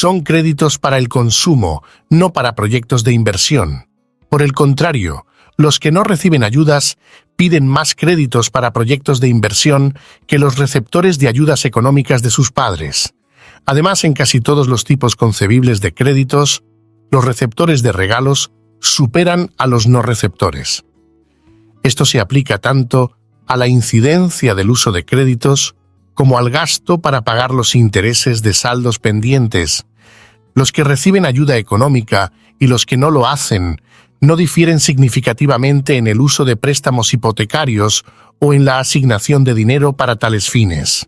son créditos para el consumo, no para proyectos de inversión. Por el contrario, los que no reciben ayudas piden más créditos para proyectos de inversión que los receptores de ayudas económicas de sus padres. Además, en casi todos los tipos concebibles de créditos, los receptores de regalos superan a los no receptores. Esto se aplica tanto a la incidencia del uso de créditos como al gasto para pagar los intereses de saldos pendientes. Los que reciben ayuda económica y los que no lo hacen no difieren significativamente en el uso de préstamos hipotecarios o en la asignación de dinero para tales fines.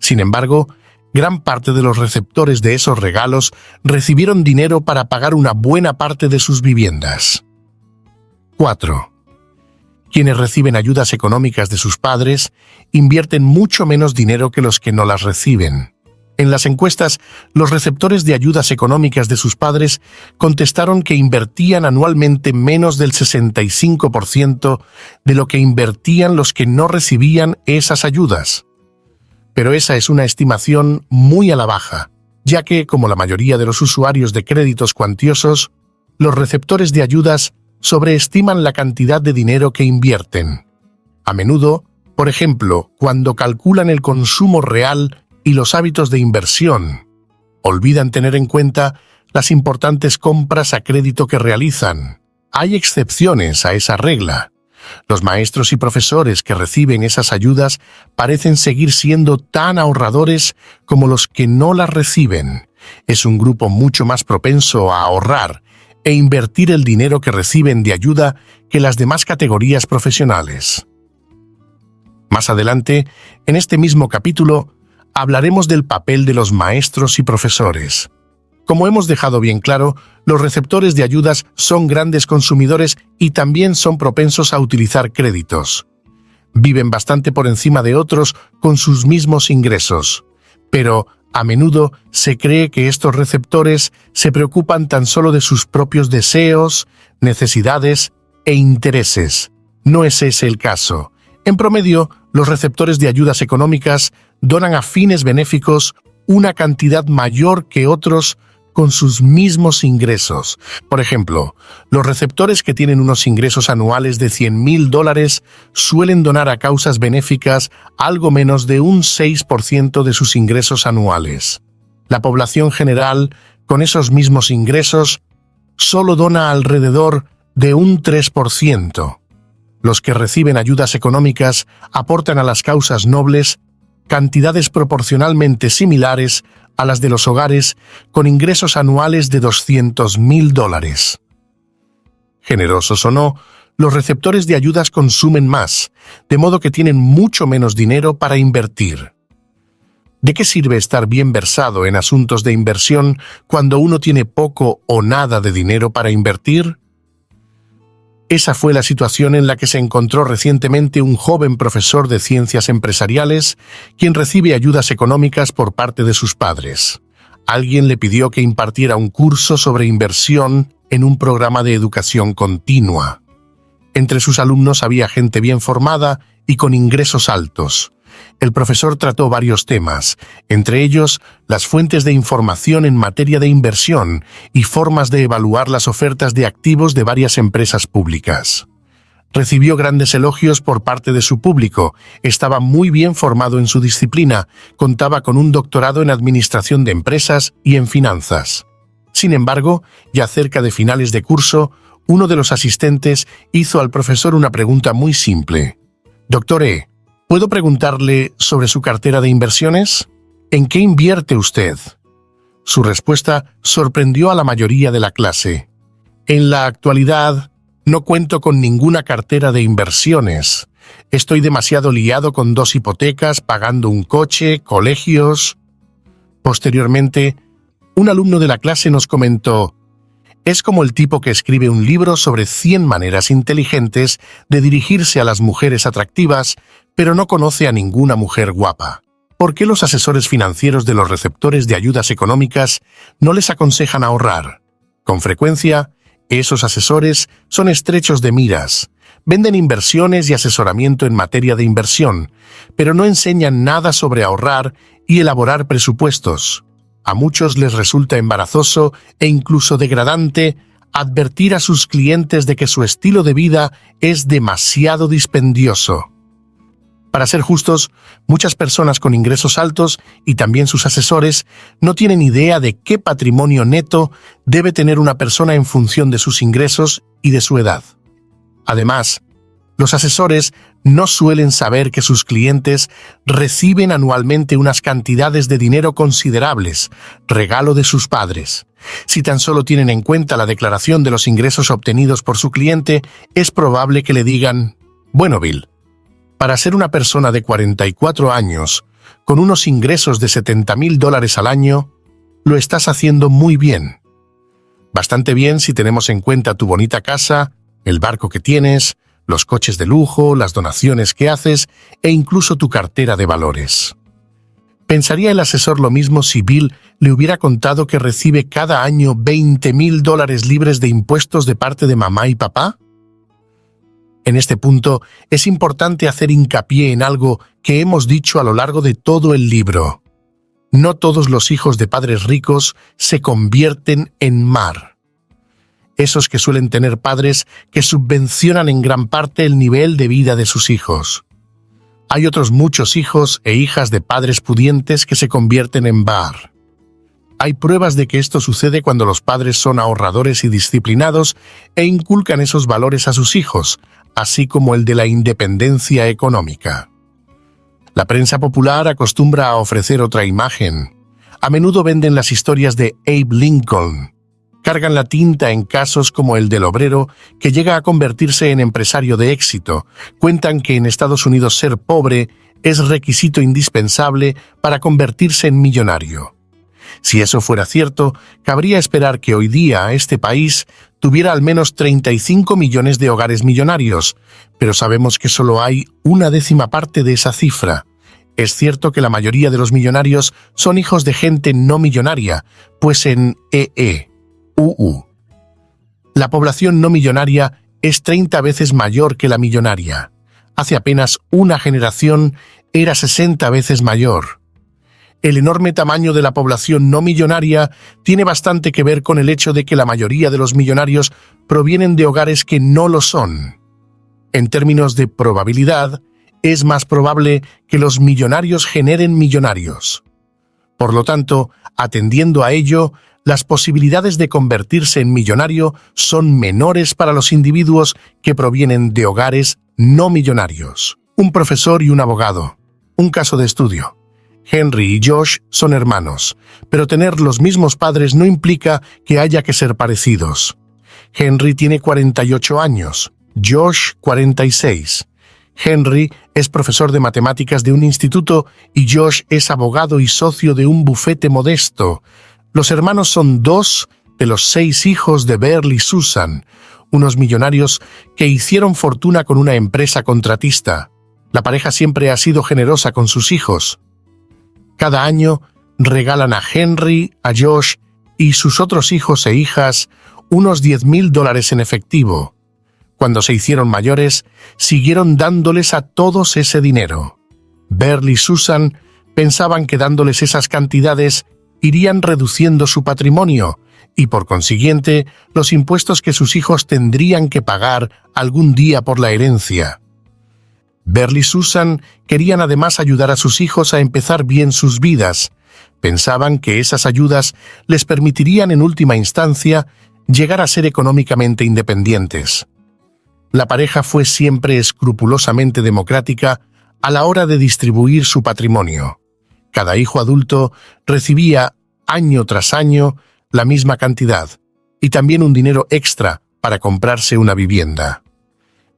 Sin embargo, gran parte de los receptores de esos regalos recibieron dinero para pagar una buena parte de sus viviendas. 4. Quienes reciben ayudas económicas de sus padres invierten mucho menos dinero que los que no las reciben. En las encuestas, los receptores de ayudas económicas de sus padres contestaron que invertían anualmente menos del 65% de lo que invertían los que no recibían esas ayudas. Pero esa es una estimación muy a la baja, ya que, como la mayoría de los usuarios de créditos cuantiosos, los receptores de ayudas sobreestiman la cantidad de dinero que invierten. A menudo, por ejemplo, cuando calculan el consumo real y los hábitos de inversión, olvidan tener en cuenta las importantes compras a crédito que realizan. Hay excepciones a esa regla. Los maestros y profesores que reciben esas ayudas parecen seguir siendo tan ahorradores como los que no las reciben. Es un grupo mucho más propenso a ahorrar e invertir el dinero que reciben de ayuda que las demás categorías profesionales. Más adelante, en este mismo capítulo, hablaremos del papel de los maestros y profesores. Como hemos dejado bien claro, los receptores de ayudas son grandes consumidores y también son propensos a utilizar créditos. Viven bastante por encima de otros con sus mismos ingresos, pero a menudo se cree que estos receptores se preocupan tan solo de sus propios deseos, necesidades e intereses. No es ese el caso. En promedio, los receptores de ayudas económicas donan a fines benéficos una cantidad mayor que otros con sus mismos ingresos. Por ejemplo, los receptores que tienen unos ingresos anuales de $100,000 suelen donar a causas benéficas algo menos de un 6% de sus ingresos anuales. La población general, con esos mismos ingresos, solo dona alrededor de un 3%. Los que reciben ayudas económicas aportan a las causas nobles cantidades proporcionalmente similares a las de los hogares con ingresos anuales de $200,000. Generosos o no, los receptores de ayudas consumen más, de modo que tienen mucho menos dinero para invertir. ¿De qué sirve estar bien versado en asuntos de inversión cuando uno tiene poco o nada de dinero para invertir? Esa fue la situación en la que se encontró recientemente un joven profesor de ciencias empresariales, quien recibe ayudas económicas por parte de sus padres. Alguien le pidió que impartiera un curso sobre inversión en un programa de educación continua. Entre sus alumnos había gente bien formada y con ingresos altos. El profesor trató varios temas, entre ellos las fuentes de información en materia de inversión y formas de evaluar las ofertas de activos de varias empresas públicas. Recibió grandes elogios por parte de su público, estaba muy bien formado en su disciplina, contaba con un doctorado en administración de empresas y en finanzas. Sin embargo, ya cerca de finales de curso, uno de los asistentes hizo al profesor una pregunta muy simple. «Doctor E, ¿puedo preguntarle sobre su cartera de inversiones? ¿En qué invierte usted?» Su respuesta sorprendió a la mayoría de la clase. «En la actualidad, no cuento con ninguna cartera de inversiones. Estoy demasiado liado con 2 hipotecas, pagando un coche, colegios». Posteriormente, un alumno de la clase nos comentó: «Es como el tipo que escribe un libro sobre 100 maneras inteligentes de dirigirse a las mujeres atractivas, pero no conoce a ninguna mujer guapa. ¿Por qué los asesores financieros de los receptores de ayudas económicas no les aconsejan ahorrar? Con frecuencia, esos asesores son estrechos de miras, venden inversiones y asesoramiento en materia de inversión, pero no enseñan nada sobre ahorrar y elaborar presupuestos. A muchos les resulta embarazoso e incluso degradante advertir a sus clientes de que su estilo de vida es demasiado dispendioso. Para ser justos, muchas personas con ingresos altos y también sus asesores no tienen idea de qué patrimonio neto debe tener una persona en función de sus ingresos y de su edad. Además, los asesores no suelen saber que sus clientes reciben anualmente unas cantidades de dinero considerables, regalo de sus padres. Si tan solo tienen en cuenta la declaración de los ingresos obtenidos por su cliente, es probable que le digan: «Bueno, Bill, para ser una persona de 44 años, con unos ingresos de $70,000 al año, lo estás haciendo muy bien. Bastante bien si tenemos en cuenta tu bonita casa, el barco que tienes, los coches de lujo, las donaciones que haces e incluso tu cartera de valores». ¿Pensaría el asesor lo mismo si Bill le hubiera contado que recibe cada año $20,000 libres de impuestos de parte de mamá y papá? En este punto, es importante hacer hincapié en algo que hemos dicho a lo largo de todo el libro. No todos los hijos de padres ricos se convierten en mar. Esos que suelen tener padres que subvencionan en gran parte el nivel de vida de sus hijos. Hay otros muchos hijos e hijas de padres pudientes que se convierten en bar. Hay pruebas de que esto sucede cuando los padres son ahorradores y disciplinados e inculcan esos valores a sus hijos, así como el de la independencia económica. La prensa popular acostumbra a ofrecer otra imagen. A menudo venden las historias de Abe Lincoln. Cargan la tinta en casos como el del obrero que llega a convertirse en empresario de éxito. Cuentan que en Estados Unidos ser pobre es requisito indispensable para convertirse en millonario. Si eso fuera cierto, cabría esperar que hoy día este país tuviera al menos 35 millones de hogares millonarios, pero sabemos que solo hay una décima parte de esa cifra. Es cierto que la mayoría de los millonarios son hijos de gente no millonaria, pues en la población no millonaria es 30 veces mayor que la millonaria. Hace apenas una generación era 60 veces mayor. El enorme tamaño de la población no millonaria tiene bastante que ver con el hecho de que la mayoría de los millonarios provienen de hogares que no lo son. En términos de probabilidad, es más probable que los millonarios generen millonarios. Por lo tanto, atendiendo a ello, las posibilidades de convertirse en millonario son menores para los individuos que provienen de hogares no millonarios. Un profesor y un abogado. Un caso de estudio. Henry y Josh son hermanos, pero tener los mismos padres no implica que haya que ser parecidos. Henry tiene 48 años, Josh 46. Henry es profesor de matemáticas de un instituto y Josh es abogado y socio de un bufete modesto. Los hermanos son 2 de los 6 hijos de Beryl y Susan, unos millonarios que hicieron fortuna con una empresa contratista. La pareja siempre ha sido generosa con sus hijos. Cada año regalan a Henry, a Josh y sus otros hijos e hijas unos $10,000 en efectivo. Cuando se hicieron mayores, siguieron dándoles a todos ese dinero. Beryl y Susan pensaban que dándoles esas cantidades irían reduciendo su patrimonio y, por consiguiente, los impuestos que sus hijos tendrían que pagar algún día por la herencia. Beryl y Susan querían además ayudar a sus hijos a empezar bien sus vidas. Pensaban que esas ayudas les permitirían en última instancia llegar a ser económicamente independientes. La pareja fue siempre escrupulosamente democrática a la hora de distribuir su patrimonio. Cada hijo adulto recibía, año tras año, la misma cantidad, y también un dinero extra para comprarse una vivienda.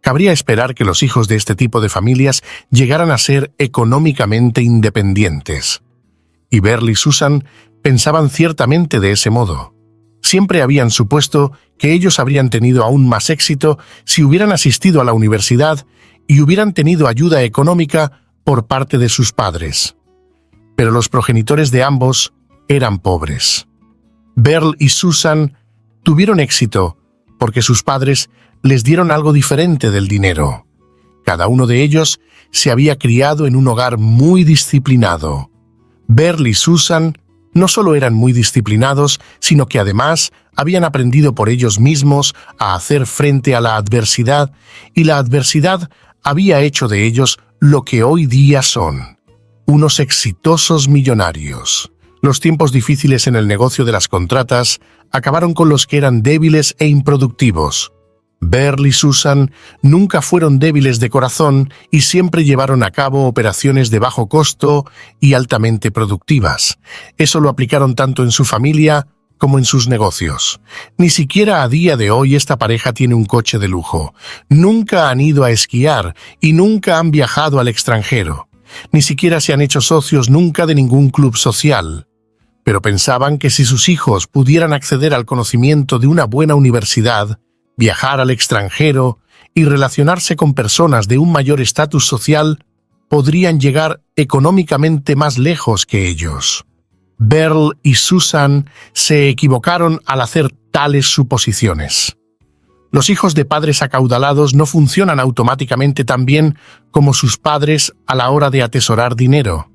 Cabría esperar que los hijos de este tipo de familias llegaran a ser económicamente independientes. Y Beryl y Susan pensaban ciertamente de ese modo. Siempre habían supuesto que ellos habrían tenido aún más éxito si hubieran asistido a la universidad y hubieran tenido ayuda económica por parte de sus padres. Pero los progenitores de ambos eran pobres. Beryl y Susan tuvieron éxito porque sus padres les dieron algo diferente del dinero. Cada uno de ellos se había criado en un hogar muy disciplinado. Beryl y Susan No solo eran muy disciplinados, sino que además habían aprendido por ellos mismos a hacer frente a la adversidad, y la adversidad había hecho de ellos lo que hoy día son, unos exitosos millonarios. Los tiempos difíciles en el negocio de las contratas acabaron con los que eran débiles e improductivos. Beryl y Susan nunca fueron débiles de corazón y siempre llevaron a cabo operaciones de bajo costo y altamente productivas. Eso lo aplicaron tanto en su familia como en sus negocios. Ni siquiera a día de hoy esta pareja tiene un coche de lujo. Nunca han ido a esquiar y nunca han viajado al extranjero. Ni siquiera se han hecho socios nunca de ningún club social. Pero pensaban que si sus hijos pudieran acceder al conocimiento de una buena universidad, viajar al extranjero y relacionarse con personas de un mayor estatus social, podrían llegar económicamente más lejos que ellos. Beryl y Susan se equivocaron al hacer tales suposiciones. Los hijos de padres acaudalados no funcionan automáticamente tan bien como sus padres a la hora de atesorar dinero.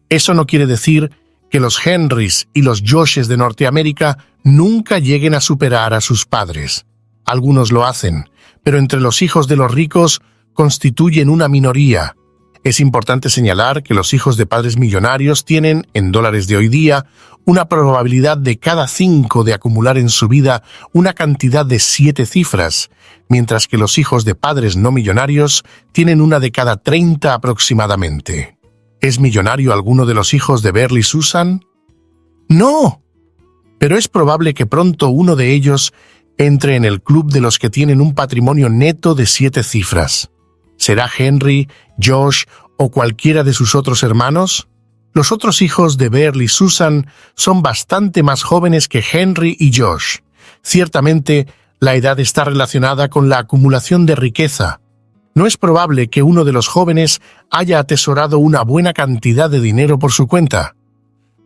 Eso no quiere decir que los Henrys y los Joshes de Norteamérica nunca lleguen a superar a sus padres. Algunos lo hacen, pero entre los hijos de los ricos constituyen una minoría. Es importante señalar que los hijos de padres millonarios tienen, en dólares de hoy día, una probabilidad de cada 5 de acumular en su vida una cantidad de 7 cifras, mientras que los hijos de padres no millonarios tienen una de cada 30 aproximadamente. ¿Es millonario alguno de los hijos de Beryl y Susan? ¡No! Pero es probable que pronto uno de ellos entre en el club de los que tienen un patrimonio neto de 7 cifras. ¿Será Henry, Josh o cualquiera de sus otros hermanos? Los otros hijos de Beryl y Susan son bastante más jóvenes que Henry y Josh. Ciertamente, la edad está relacionada con la acumulación de riqueza. No es probable que uno de los jóvenes haya atesorado una buena cantidad de dinero por su cuenta.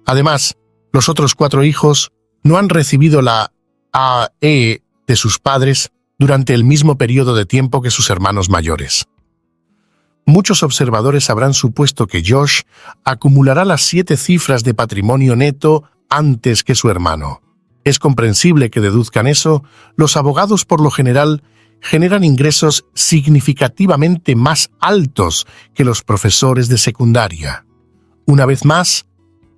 Además, los otros 4 hijos no han recibido la AE de sus padres durante el mismo periodo de tiempo que sus hermanos mayores. Muchos observadores habrán supuesto que Josh acumulará las 7 cifras de patrimonio neto antes que su hermano. Es comprensible que deduzcan eso. Los abogados por lo general generan ingresos significativamente más altos que los profesores de secundaria. Una vez más,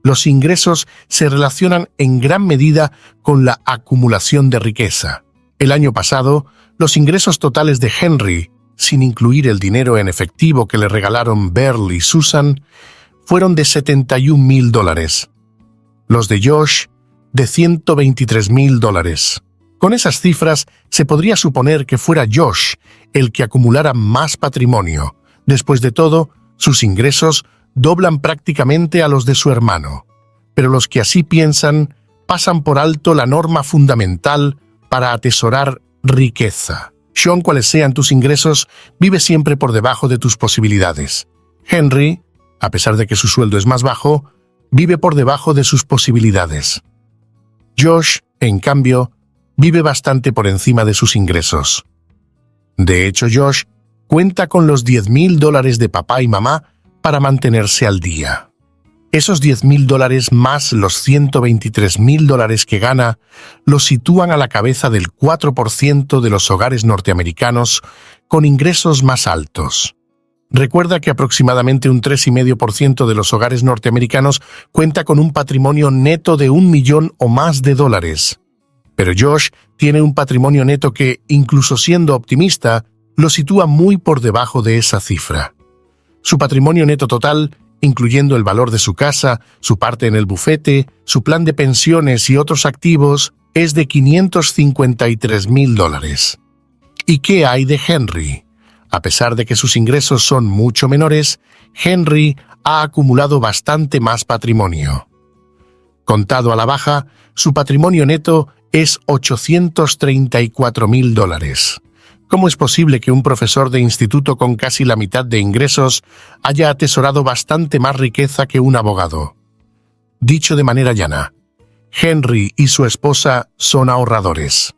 los ingresos se relacionan en gran medida con la acumulación de riqueza. El año pasado, los ingresos totales de Henry, sin incluir el dinero en efectivo que le regalaron Beryl y Susan, fueron de $71,000. Los de Josh, de $123,000. Con esas cifras, se podría suponer que fuera Josh el que acumulara más patrimonio. Después de todo, sus ingresos doblan prácticamente a los de su hermano. Pero los que así piensan pasan por alto la norma fundamental para atesorar riqueza. Sean cuales sean tus ingresos, vive siempre por debajo de tus posibilidades. Henry, a pesar de que su sueldo es más bajo, vive por debajo de sus posibilidades. Josh, en cambio, vive bastante por encima de sus ingresos. De hecho, Josh cuenta con los $10,000 de papá y mamá para mantenerse al día. Esos $10,000 más los $123,000 que gana lo sitúan a la cabeza del 4% de los hogares norteamericanos con ingresos más altos. Recuerda que aproximadamente un 3,5% de los hogares norteamericanos cuenta con un patrimonio neto de $1 millón o más de dólares. Pero Josh tiene un patrimonio neto que, incluso siendo optimista, lo sitúa muy por debajo de esa cifra. Su patrimonio neto total, incluyendo el valor de su casa, su parte en el bufete, su plan de pensiones y otros activos, es de $553,000. ¿Y qué hay de Henry? A pesar de que sus ingresos son mucho menores, Henry ha acumulado bastante más patrimonio. Contado a la baja, su patrimonio neto es $834,000. ¿Cómo es posible que un profesor de instituto con casi la mitad de ingresos haya atesorado bastante más riqueza que un abogado? Dicho de manera llana, Henry y su esposa son ahorradores.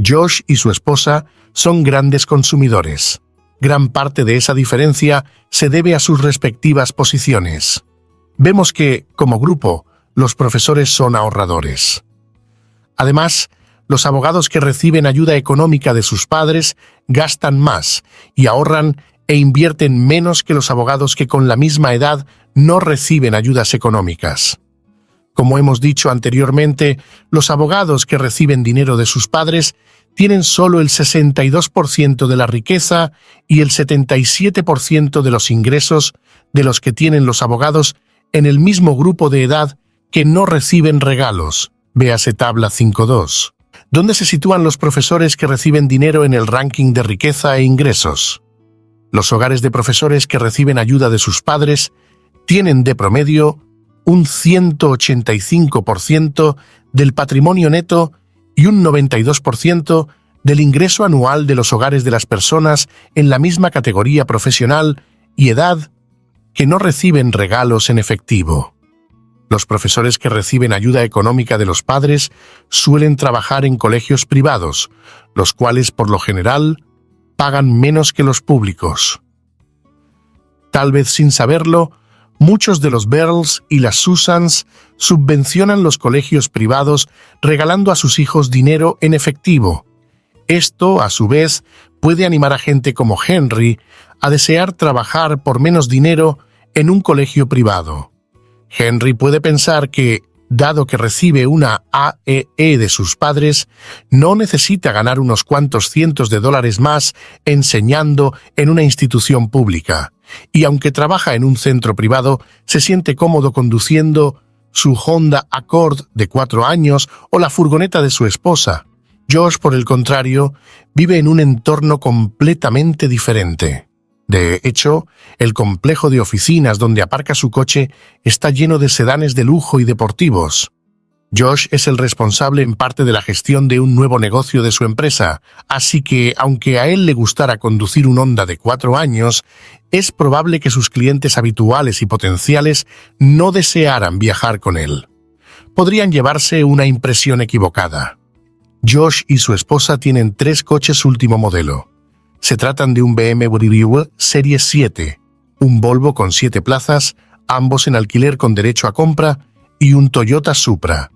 Josh y su esposa son grandes consumidores. Gran parte de esa diferencia se debe a sus respectivas posiciones. Vemos que, como grupo, los profesores son ahorradores. Además, los abogados que reciben ayuda económica de sus padres gastan más y ahorran e invierten menos que los abogados que con la misma edad no reciben ayudas económicas. Como hemos dicho anteriormente, los abogados que reciben dinero de sus padres tienen solo el 62% de la riqueza y el 77% de los ingresos de los que tienen los abogados en el mismo grupo de edad que no reciben regalos. Véase tabla 5.2. ¿Dónde se sitúan los profesores que reciben dinero en el ranking de riqueza e ingresos? Los hogares de profesores que reciben ayuda de sus padres tienen de promedio un 185% del patrimonio neto y un 92% del ingreso anual de los hogares de las personas en la misma categoría profesional y edad que no reciben regalos en efectivo. Los profesores que reciben ayuda económica de los padres suelen trabajar en colegios privados, los cuales por lo general pagan menos que los públicos. Tal vez sin saberlo, muchos de los Beryls y las Susans subvencionan los colegios privados regalando a sus hijos dinero en efectivo. Esto, a su vez, puede animar a gente como Henry a desear trabajar por menos dinero en un colegio privado. Henry puede pensar que, dado que recibe una AEE de sus padres, no necesita ganar unos cuantos cientos de dólares más enseñando en una institución pública, y aunque trabaja en un centro privado, se siente cómodo conduciendo su Honda Accord de 4 años o la furgoneta de su esposa. Josh, por el contrario, vive en un entorno completamente diferente. De hecho, el complejo de oficinas donde aparca su coche está lleno de sedanes de lujo y deportivos. Josh es el responsable en parte de la gestión de un nuevo negocio de su empresa, así que, aunque a él le gustara conducir un Honda de 4 años, es probable que sus clientes habituales y potenciales no desearan viajar con él. Podrían llevarse una impresión equivocada. Josh y su esposa tienen 3 coches último modelo. Se tratan de un BMW Serie 7, un Volvo con 7 plazas, ambos en alquiler con derecho a compra, y un Toyota Supra.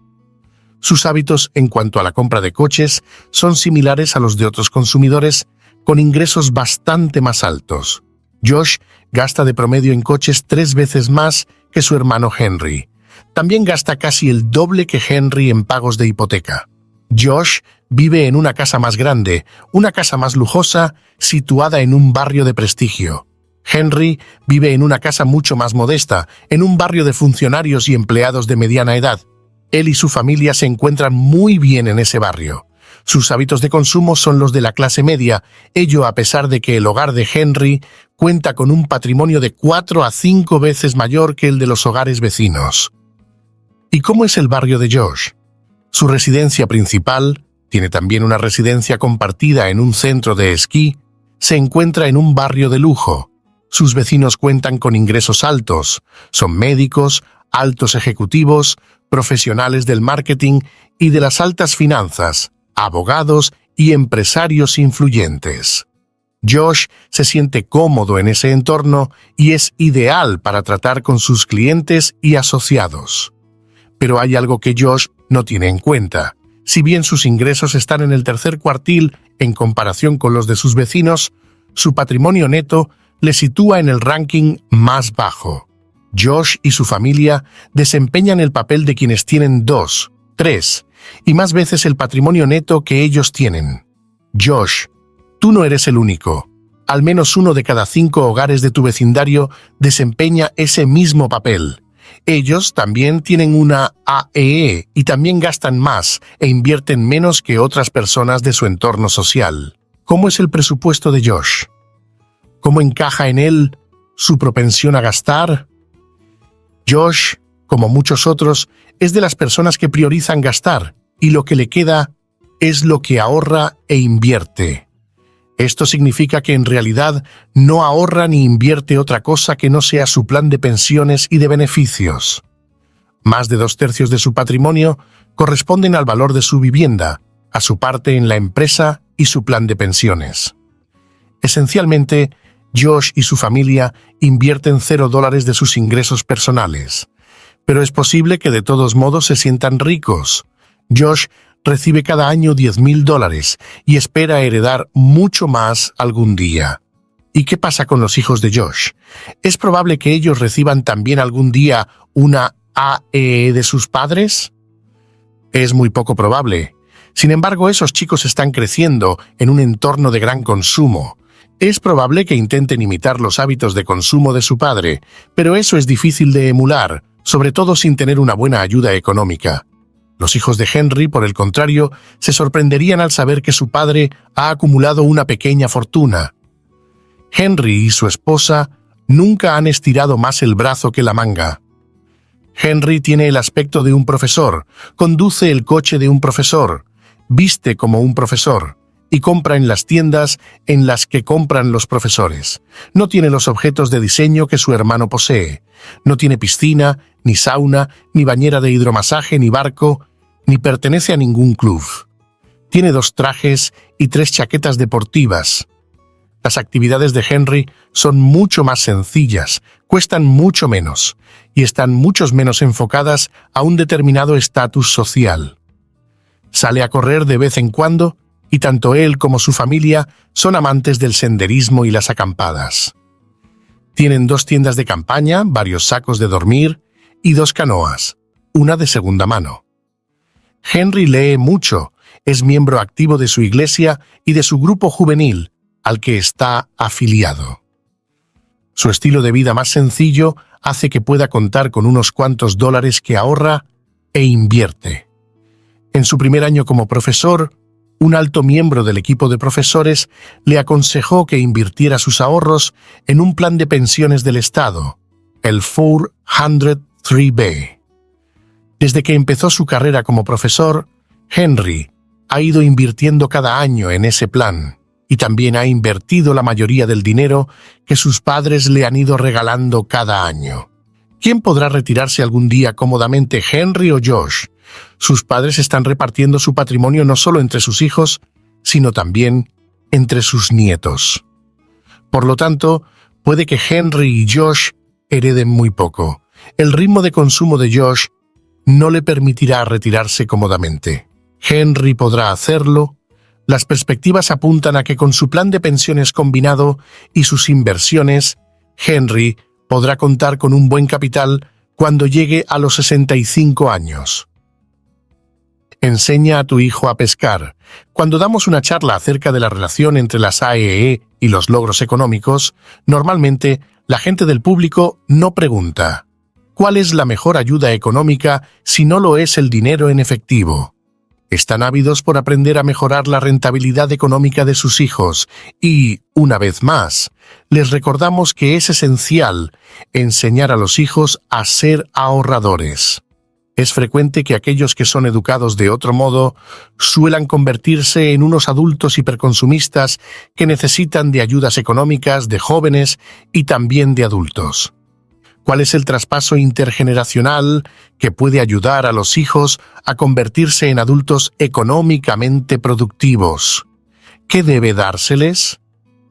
Sus hábitos en cuanto a la compra de coches son similares a los de otros consumidores con ingresos bastante más altos. Josh gasta de promedio en coches 3 veces más que su hermano Henry. También gasta casi el doble que Henry en pagos de hipoteca. Josh vive en una casa más grande, una casa más lujosa, situada en un barrio de prestigio. Henry vive en una casa mucho más modesta, en un barrio de funcionarios y empleados de mediana edad. Él y su familia se encuentran muy bien en ese barrio. Sus hábitos de consumo son los de la clase media, ello a pesar de que el hogar de Henry cuenta con un patrimonio de 4 a 5 veces mayor que el de los hogares vecinos. ¿Y cómo es el barrio de Josh? Su residencia principal, tiene también una residencia compartida en un centro de esquí, se encuentra en un barrio de lujo. Sus vecinos cuentan con ingresos altos, son médicos, altos ejecutivos, profesionales del marketing y de las altas finanzas, abogados y empresarios influyentes. Josh se siente cómodo en ese entorno y es ideal para tratar con sus clientes y asociados. Pero hay algo que Josh no tiene en cuenta. Si bien sus ingresos están en el tercer cuartil en comparación con los de sus vecinos, su patrimonio neto le sitúa en el ranking más bajo. Josh y su familia desempeñan el papel de quienes tienen 2, 3 y más veces el patrimonio neto que ellos tienen. Josh, tú no eres el único. Al menos 1 de cada 5 hogares de tu vecindario desempeña ese mismo papel. Ellos también tienen una AEE y también gastan más e invierten menos que otras personas de su entorno social. ¿Cómo es el presupuesto de Josh? ¿Cómo encaja en él su propensión a gastar? Josh, como muchos otros, es de las personas que priorizan gastar y lo que le queda es lo que ahorra e invierte. Esto significa que en realidad no ahorra ni invierte otra cosa que no sea su plan de pensiones y de beneficios. Más de 2/3 de su patrimonio corresponden al valor de su vivienda, a su parte en la empresa y su plan de pensiones. Esencialmente, Josh y su familia invierten $0 de sus ingresos personales. Pero es posible que de todos modos se sientan ricos. Josh recibe cada año $10,000 y espera heredar mucho más algún día. ¿Y qué pasa con los hijos de Josh? ¿Es probable que ellos reciban también algún día una AEE de sus padres? Es muy poco probable. Sin embargo, esos chicos están creciendo en un entorno de gran consumo. Es probable que intenten imitar los hábitos de consumo de su padre, pero eso es difícil de emular, sobre todo sin tener una buena ayuda económica. Los hijos de Henry, por el contrario, se sorprenderían al saber que su padre ha acumulado una pequeña fortuna. Henry y su esposa nunca han estirado más el brazo que la manga. Henry tiene el aspecto de un profesor, conduce el coche de un profesor, viste como un profesor y compra en las tiendas en las que compran los profesores. No tiene los objetos de diseño que su hermano posee. No tiene piscina, ni sauna, ni bañera de hidromasaje, ni barco, ni pertenece a ningún club. Tiene 2 trajes y 3 chaquetas deportivas. Las actividades de Henry son mucho más sencillas, cuestan mucho menos y están mucho menos enfocadas a un determinado estatus social. Sale a correr de vez en cuando y tanto él como su familia son amantes del senderismo y las acampadas. Tienen 2 tiendas de campaña, varios sacos de dormir y 2 canoas, una de segunda mano. Henry lee mucho, es miembro activo de su iglesia y de su grupo juvenil, al que está afiliado. Su estilo de vida más sencillo hace que pueda contar con unos cuantos dólares que ahorra e invierte. En su primer año como profesor, un alto miembro del equipo de profesores le aconsejó que invirtiera sus ahorros en un plan de pensiones del Estado, el 403B. Desde que empezó su carrera como profesor, Henry ha ido invirtiendo cada año en ese plan y también ha invertido la mayoría del dinero que sus padres le han ido regalando cada año. ¿Quién podrá retirarse algún día cómodamente, Henry o Josh? Sus padres están repartiendo su patrimonio no solo entre sus hijos, sino también entre sus nietos. Por lo tanto, puede que Henry y Josh hereden muy poco. El ritmo de consumo de Josh no le permitirá retirarse cómodamente. Henry podrá hacerlo. Las perspectivas apuntan a que con su plan de pensiones combinado y sus inversiones, Henry podrá contar con un buen capital cuando llegue a los 65 años. Enseña a tu hijo a pescar. Cuando damos una charla acerca de la relación entre las AEE y los logros económicos, normalmente la gente del público no pregunta ¿cuál es la mejor ayuda económica si no lo es el dinero en efectivo? Están ávidos por aprender a mejorar la rentabilidad económica de sus hijos y, una vez más, les recordamos que es esencial enseñar a los hijos a ser ahorradores. Es frecuente que aquellos que son educados de otro modo suelan convertirse en unos adultos hiperconsumistas que necesitan de ayudas económicas de jóvenes y también de adultos. ¿Cuál es el traspaso intergeneracional que puede ayudar a los hijos a convertirse en adultos económicamente productivos? ¿Qué debe dárseles?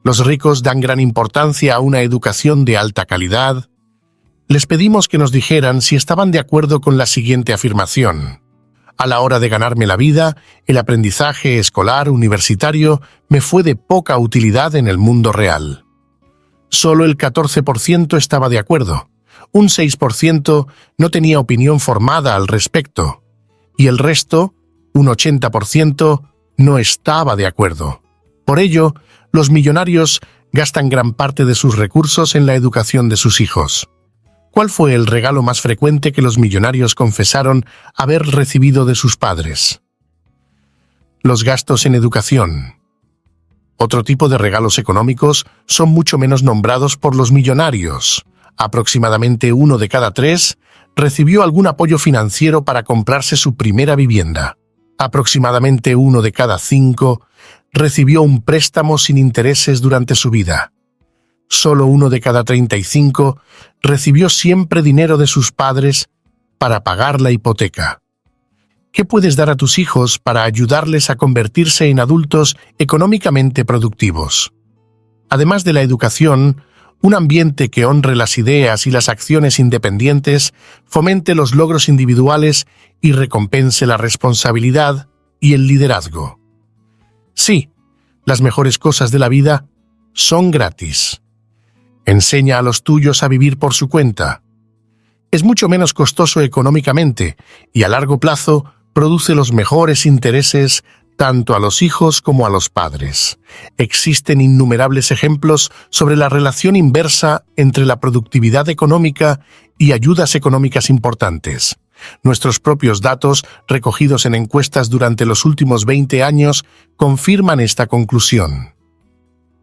Los ricos dan gran importancia a una educación de alta calidad. Les pedimos que nos dijeran si estaban de acuerdo con la siguiente afirmación. A la hora de ganarme la vida, el aprendizaje escolar universitario me fue de poca utilidad en el mundo real. Solo el 14% estaba de acuerdo. Un 6% no tenía opinión formada al respecto, y el resto, un 80%, no estaba de acuerdo. Por ello, los millonarios gastan gran parte de sus recursos en la educación de sus hijos. ¿Cuál fue el regalo más frecuente que los millonarios confesaron haber recibido de sus padres? Los gastos en educación. Otro tipo de regalos económicos son mucho menos nombrados por los millonarios. Aproximadamente 1 de cada 3 recibió algún apoyo financiero para comprarse su primera vivienda. Aproximadamente 1 de cada 5 recibió un préstamo sin intereses durante su vida. Solo 1 de cada 35 recibió siempre dinero de sus padres para pagar la hipoteca. ¿Qué puedes dar a tus hijos para ayudarles a convertirse en adultos económicamente productivos? Además de la educación, Un ambiente que honre las ideas y las acciones independientes, fomente los logros individuales y recompense la responsabilidad y el liderazgo. Sí, las mejores cosas de la vida son gratis. Enseña a los tuyos a vivir por su cuenta. Es mucho menos costoso económicamente y a largo plazo produce los mejores intereses tanto a los hijos como a los padres. Existen innumerables ejemplos sobre la relación inversa entre la productividad económica y ayudas económicas importantes. Nuestros propios datos, recogidos en encuestas durante los últimos 20 años, confirman esta conclusión.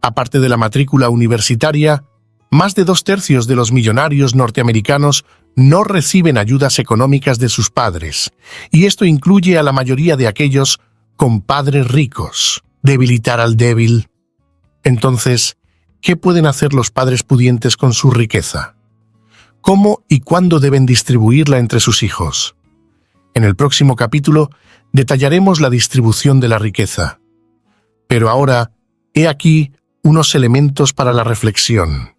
Aparte de la matrícula universitaria, más de 2/3 de los millonarios norteamericanos no reciben ayudas económicas de sus padres, y esto incluye a la mayoría de aquellos con padres ricos. Debilitar al débil. Entonces, ¿qué pueden hacer los padres pudientes con su riqueza? ¿Cómo y cuándo deben distribuirla entre sus hijos? En el próximo capítulo detallaremos la distribución de la riqueza. Pero ahora, he aquí unos elementos para la reflexión.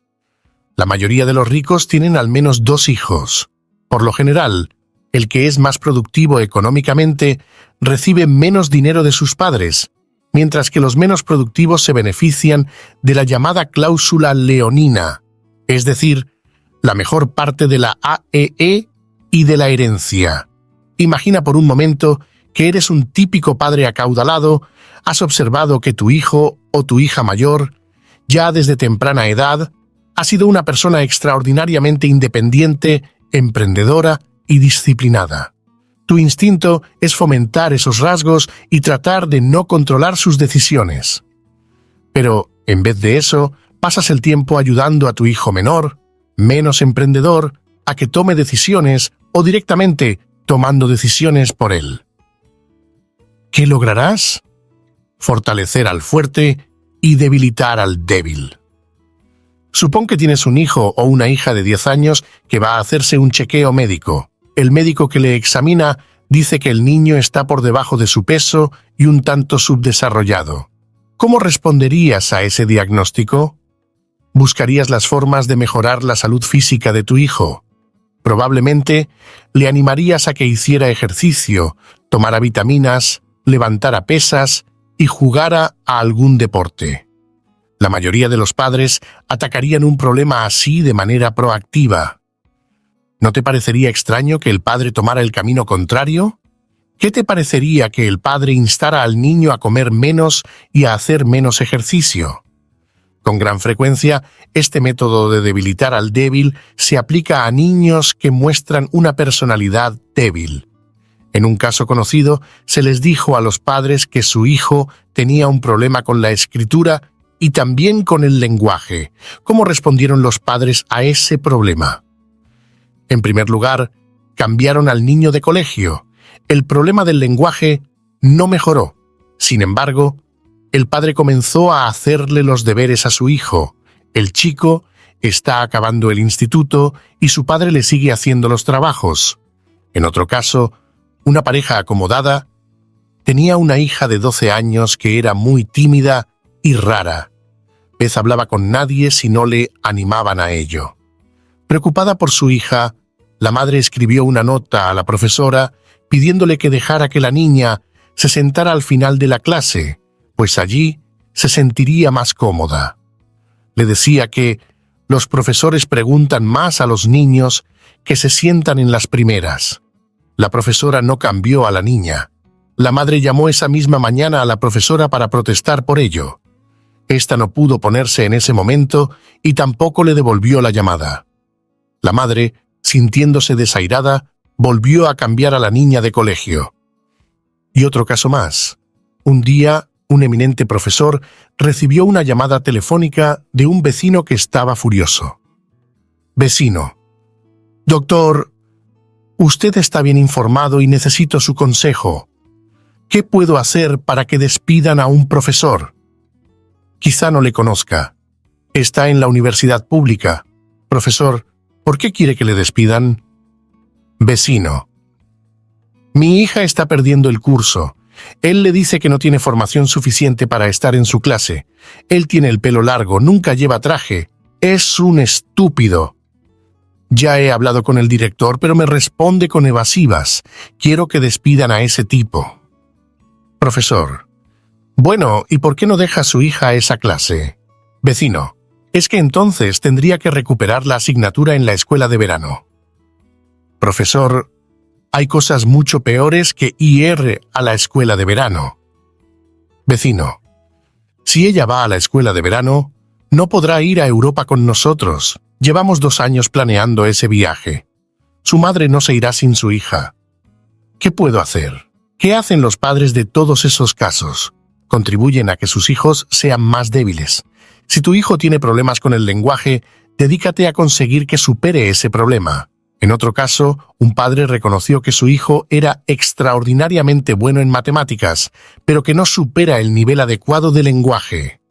La mayoría de los ricos tienen al menos 2 hijos. Por lo general, el que es más productivo económicamente recibe menos dinero de sus padres, mientras que los menos productivos se benefician de la llamada cláusula leonina, es decir, la mejor parte de la AEE y de la herencia. Imagina por un momento que eres un típico padre acaudalado, has observado que tu hijo o tu hija mayor, ya desde temprana edad, ha sido una persona extraordinariamente independiente, emprendedora y disciplinada. Tu instinto es fomentar esos rasgos y tratar de no controlar sus decisiones. Pero, en vez de eso, pasas el tiempo ayudando a tu hijo menor, menos emprendedor, a que tome decisiones o directamente tomando decisiones por él. ¿Qué lograrás? Fortalecer al fuerte y debilitar al débil. Supón que tienes un hijo o una hija de 10 años que va a hacerse un chequeo médico. El médico que le examina dice que el niño está por debajo de su peso y un tanto subdesarrollado. ¿Cómo responderías a ese diagnóstico? ¿Buscarías las formas de mejorar la salud física de tu hijo? Probablemente le animarías a que hiciera ejercicio, tomara vitaminas, levantara pesas y jugara a algún deporte. La mayoría de los padres atacarían un problema así de manera proactiva. ¿No te parecería extraño que el padre tomara el camino contrario? ¿Qué te parecería que el padre instara al niño a comer menos y a hacer menos ejercicio? Con gran frecuencia, este método de debilitar al débil se aplica a niños que muestran una personalidad débil. En un caso conocido, se les dijo a los padres que su hijo tenía un problema con la escritura y también con el lenguaje. ¿Cómo respondieron los padres a ese problema? En primer lugar, cambiaron al niño de colegio. El problema del lenguaje no mejoró. Sin embargo, el padre comenzó a hacerle los deberes a su hijo. El chico está acabando el instituto y su padre le sigue haciendo los trabajos. En otro caso, una pareja acomodada tenía una hija de 12 años que era muy tímida y rara. Beth hablaba con nadie si no le animaban a ello. Preocupada por su hija, la madre escribió una nota a la profesora pidiéndole que dejara que la niña se sentara al final de la clase, pues allí se sentiría más cómoda. Le decía que los profesores preguntan más a los niños que se sientan en las primeras. La profesora no cambió a la niña. La madre llamó esa misma mañana a la profesora para protestar por ello. Esta no pudo ponerse en ese momento y tampoco le devolvió la llamada. La madre, sintiéndose desairada, volvió a cambiar a la niña de colegio. Y otro caso más. Un día, un eminente profesor recibió una llamada telefónica de un vecino que estaba furioso. Vecino: doctor, usted está bien informado y necesito su consejo. ¿Qué puedo hacer para que despidan a un profesor? Quizá no le conozca. Está en la universidad pública. Profesor, ¿por qué quiere que le despidan? Vecino: mi hija está perdiendo el curso. Él le dice que no tiene formación suficiente para estar en su clase. Él tiene el pelo largo, nunca lleva traje. Es un estúpido. Ya he hablado con el director, pero me responde con evasivas. Quiero que despidan a ese tipo. Profesor. Bueno, ¿y por qué no deja a su hija a esa clase? Vecino. Es que entonces tendría que recuperar la asignatura en la escuela de verano. Profesor. Hay cosas mucho peores que ir a la escuela de verano. Vecino. Si ella va a la escuela de verano, no podrá ir a Europa con nosotros. Llevamos 2 años planeando ese viaje. Su madre no se irá sin su hija. ¿Qué puedo hacer? ¿Qué hacen los padres de todos esos casos? Contribuyen a que sus hijos sean más débiles. Si tu hijo tiene problemas con el lenguaje, dedícate a conseguir que supere ese problema. En otro caso, un padre reconoció que su hijo era extraordinariamente bueno en matemáticas, pero que no supera el nivel adecuado de lenguaje.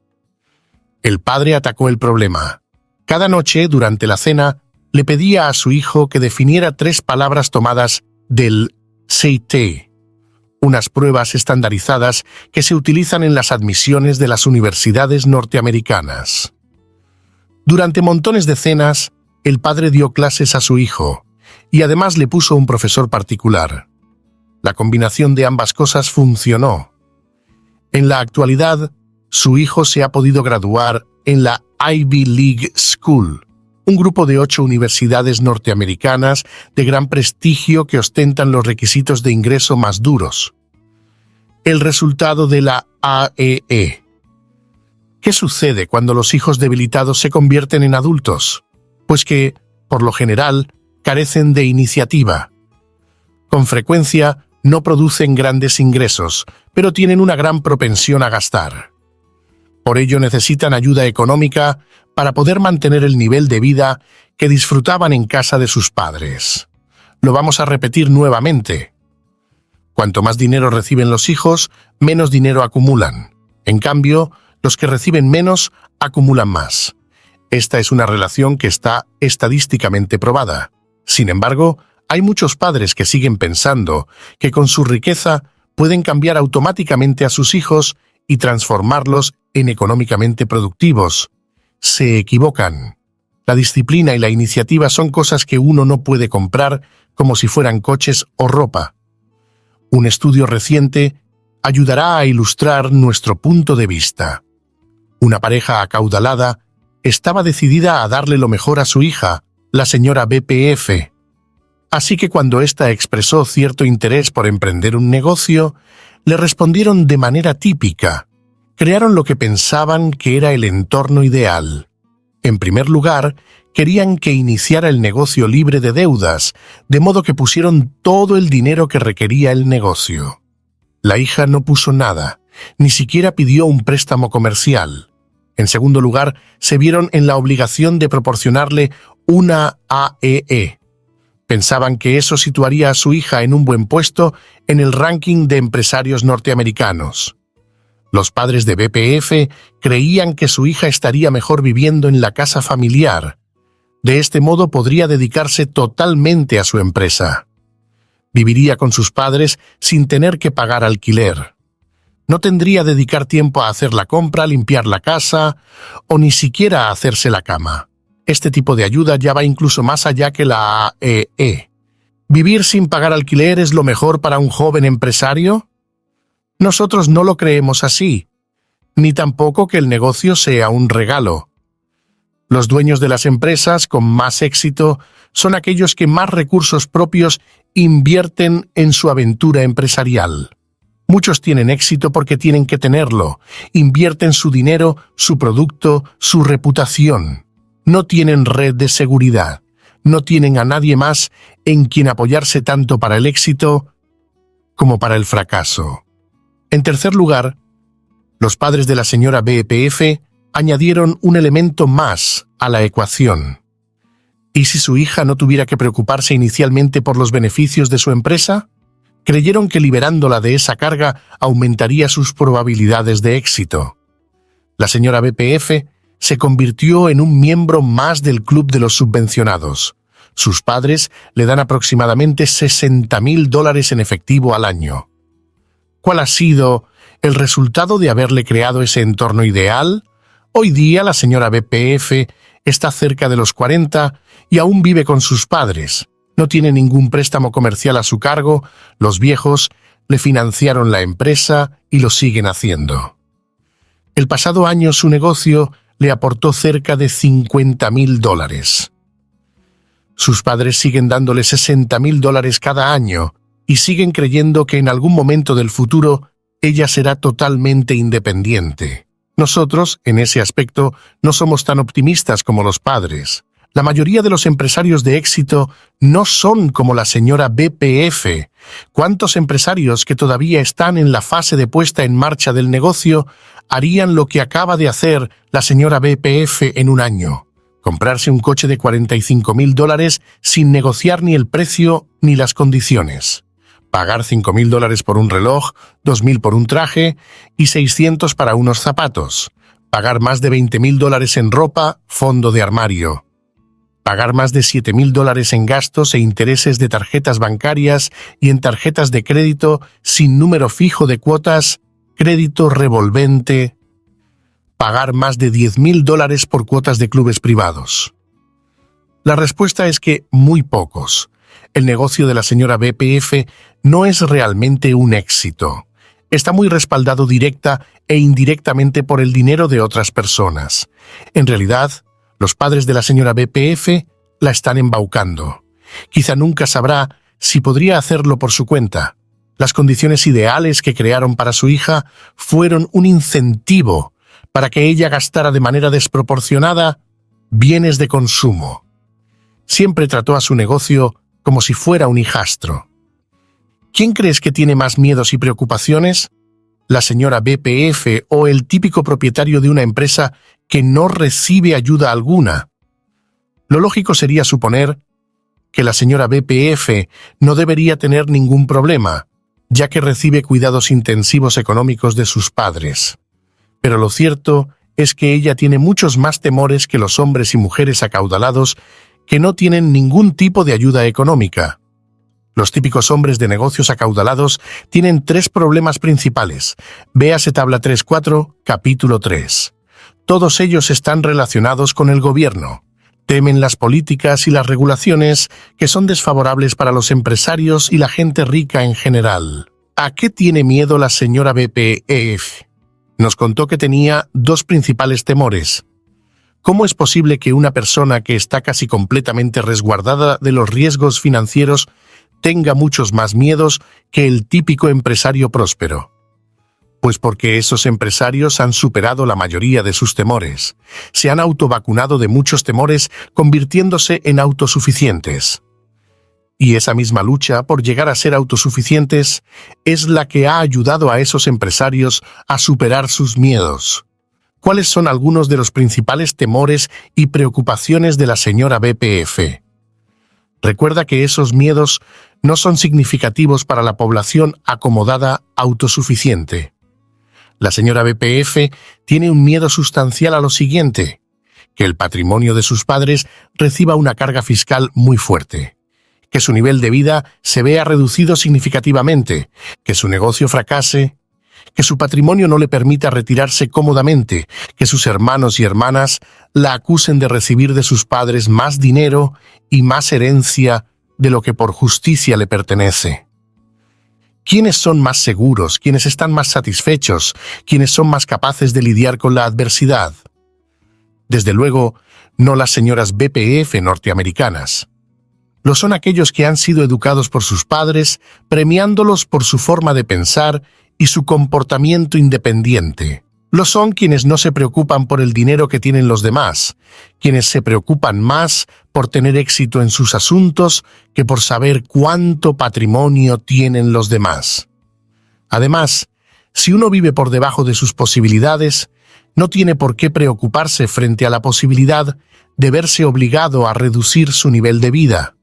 El padre atacó el problema. Cada noche, durante la cena, le pedía a su hijo que definiera 3 palabras tomadas del CIT, unas pruebas estandarizadas que se utilizan en las admisiones de las universidades norteamericanas. Durante montones de cenas, el padre dio clases a su hijo y además le puso un profesor particular. La combinación de ambas cosas funcionó. En la actualidad, su hijo se ha podido graduar en la Ivy League School, un grupo de 8 universidades norteamericanas de gran prestigio que ostentan los requisitos de ingreso más duros. El resultado de la AEE. ¿Qué sucede cuando los hijos debilitados se convierten en adultos? Pues que, por lo general, carecen de iniciativa. Con frecuencia, no producen grandes ingresos, pero tienen una gran propensión a gastar. Por ello necesitan ayuda económica para poder mantener el nivel de vida que disfrutaban en casa de sus padres. Lo vamos a repetir nuevamente. Cuanto más dinero reciben los hijos, menos dinero acumulan. En cambio, los que reciben menos acumulan más. Esta es una relación que está estadísticamente probada. Sin embargo, hay muchos padres que siguen pensando que con su riqueza pueden cambiar automáticamente a sus hijos y transformarlos en económicamente productivos. Se equivocan. La disciplina y la iniciativa son cosas que uno no puede comprar como si fueran coches o ropa. Un estudio reciente ayudará a ilustrar nuestro punto de vista. Una pareja acaudalada estaba decidida a darle lo mejor a su hija, la señora BPF. Así que cuando ésta expresó cierto interés por emprender un negocio, le respondieron de manera típica. Crearon lo que pensaban que era el entorno ideal. En primer lugar, querían que iniciara el negocio libre de deudas, de modo que pusieron todo el dinero que requería el negocio. La hija no puso nada, ni siquiera pidió un préstamo comercial. En segundo lugar, se vieron en la obligación de proporcionarle una AEE. Pensaban que eso situaría a su hija en un buen puesto en el ranking de empresarios norteamericanos. Los padres de BPF creían que su hija estaría mejor viviendo en la casa familiar. De este modo podría dedicarse totalmente a su empresa. Viviría con sus padres sin tener que pagar alquiler. No tendría que dedicar tiempo a hacer la compra, limpiar la casa o ni siquiera a hacerse la cama. Este tipo de ayuda ya va incluso más allá que la AEE. ¿Vivir sin pagar alquiler es lo mejor para un joven empresario? Nosotros no lo creemos así, ni tampoco que el negocio sea un regalo. Los dueños de las empresas con más éxito son aquellos que más recursos propios invierten en su aventura empresarial. Muchos tienen éxito porque tienen que tenerlo. Invierten su dinero, su producto, su reputación. No tienen red de seguridad. No tienen a nadie más en quien apoyarse tanto para el éxito como para el fracaso. En tercer lugar, los padres de la señora BPF añadieron un elemento más a la ecuación. ¿Y si su hija no tuviera que preocuparse inicialmente por los beneficios de su empresa? Creyeron que liberándola de esa carga aumentaría sus probabilidades de éxito. La señora BPF se convirtió en un miembro más del club de los subvencionados. Sus padres le dan aproximadamente $60,000 en efectivo al año. ¿Cuál ha sido el resultado de haberle creado ese entorno ideal? Hoy día la señora BPF está cerca de los 40 y aún vive con sus padres. No tiene ningún préstamo comercial a su cargo, los viejos le financiaron la empresa y lo siguen haciendo. El pasado año su negocio le aportó cerca de $50,000. Sus padres siguen dándole $60,000 cada año y siguen creyendo que en algún momento del futuro ella será totalmente independiente. Nosotros, en ese aspecto, no somos tan optimistas como los padres. La mayoría de los empresarios de éxito no son como la señora BPF. ¿Cuántos empresarios que todavía están en la fase de puesta en marcha del negocio harían lo que acaba de hacer la señora BPF en un año? Comprarse un coche de $45,000 sin negociar ni el precio ni las condiciones. Pagar $5,000 por un reloj, $2,000 por un traje y $600 para unos zapatos. Pagar más de $20,000 en ropa, fondo de armario. Pagar más de $7,000 en gastos e intereses de tarjetas bancarias y en tarjetas de crédito sin número fijo de cuotas, crédito revolvente. Pagar más de $10,000 por cuotas de clubes privados. La respuesta es que muy pocos. El negocio de la señora BPF no es realmente un éxito. Está muy respaldado directa e indirectamente por el dinero de otras personas. En realidad, los padres de la señora BPF la están embaucando. Quizá nunca sabrá si podría hacerlo por su cuenta. Las condiciones ideales que crearon para su hija fueron un incentivo para que ella gastara de manera desproporcionada bienes de consumo. Siempre trató a su negocio como si fuera un hijastro. ¿Quién crees que tiene más miedos y preocupaciones? ¿La señora BPF o el típico propietario de una empresa que no recibe ayuda alguna? Lo lógico sería suponer que la señora BPF no debería tener ningún problema, ya que recibe cuidados intensivos económicos de sus padres. Pero lo cierto es que ella tiene muchos más temores que los hombres y mujeres acaudalados que no tienen ningún tipo de ayuda económica. Los típicos hombres de negocios acaudalados tienen 3 problemas principales. Véase tabla 3.4, capítulo 3. Todos ellos están relacionados con el gobierno. Temen las políticas y las regulaciones que son desfavorables para los empresarios y la gente rica en general. ¿A qué tiene miedo la señora BPF? Nos contó que tenía 2 principales temores. ¿Cómo es posible que una persona que está casi completamente resguardada de los riesgos financieros tenga muchos más miedos que el típico empresario próspero? Pues porque esos empresarios han superado la mayoría de sus temores. Se han autovacunado de muchos temores, convirtiéndose en autosuficientes. Y esa misma lucha por llegar a ser autosuficientes es la que ha ayudado a esos empresarios a superar sus miedos. ¿Cuáles son algunos de los principales temores y preocupaciones de la señora BPF? Recuerda que esos miedos no son significativos para la población acomodada autosuficiente. La señora BPF tiene un miedo sustancial a lo siguiente: que el patrimonio de sus padres reciba una carga fiscal muy fuerte, que su nivel de vida se vea reducido significativamente, que su negocio fracase, que su patrimonio no le permita retirarse cómodamente, que sus hermanos y hermanas la acusen de recibir de sus padres más dinero y más herencia de lo que por justicia le pertenece. ¿Quiénes son más seguros? ¿Quiénes están más satisfechos? ¿Quiénes son más capaces de lidiar con la adversidad? Desde luego, no las señoras BPF norteamericanas. Lo son aquellos que han sido educados por sus padres, premiándolos por su forma de pensar y su comportamiento independiente. Lo son quienes no se preocupan por el dinero que tienen los demás, quienes se preocupan más por tener éxito en sus asuntos que por saber cuánto patrimonio tienen los demás. Además, si uno vive por debajo de sus posibilidades, no tiene por qué preocuparse frente a la posibilidad de verse obligado a reducir su nivel de vida.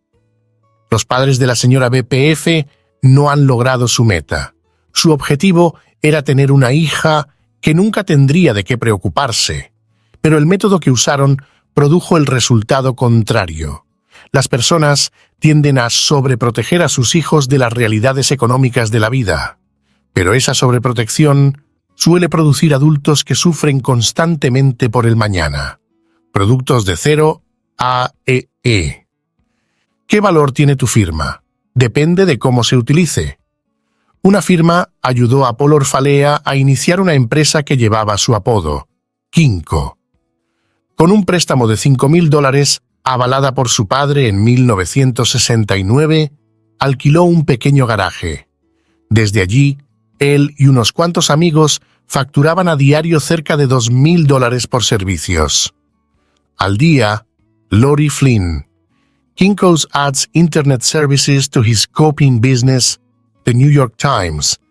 Los padres de la señora BPF no han logrado su meta. Su objetivo era tener una hija que nunca tendría de qué preocuparse, pero el método que usaron produjo el resultado contrario. Las personas tienden a sobreproteger a sus hijos de las realidades económicas de la vida, pero esa sobreprotección suele producir adultos que sufren constantemente por el mañana. Productos de cero AEE. ¿Qué valor tiene tu firma? Depende de cómo se utilice. Una firma ayudó a Paul Orfalea a iniciar una empresa que llevaba su apodo, Kinko. Con un préstamo de $5,000, avalada por su padre en 1969, alquiló un pequeño garaje. Desde allí, él y unos cuantos amigos facturaban a diario cerca de $2,000 por servicios. Al día, Lori Flynn. Kinko adds internet services to his coping business, The New York Times,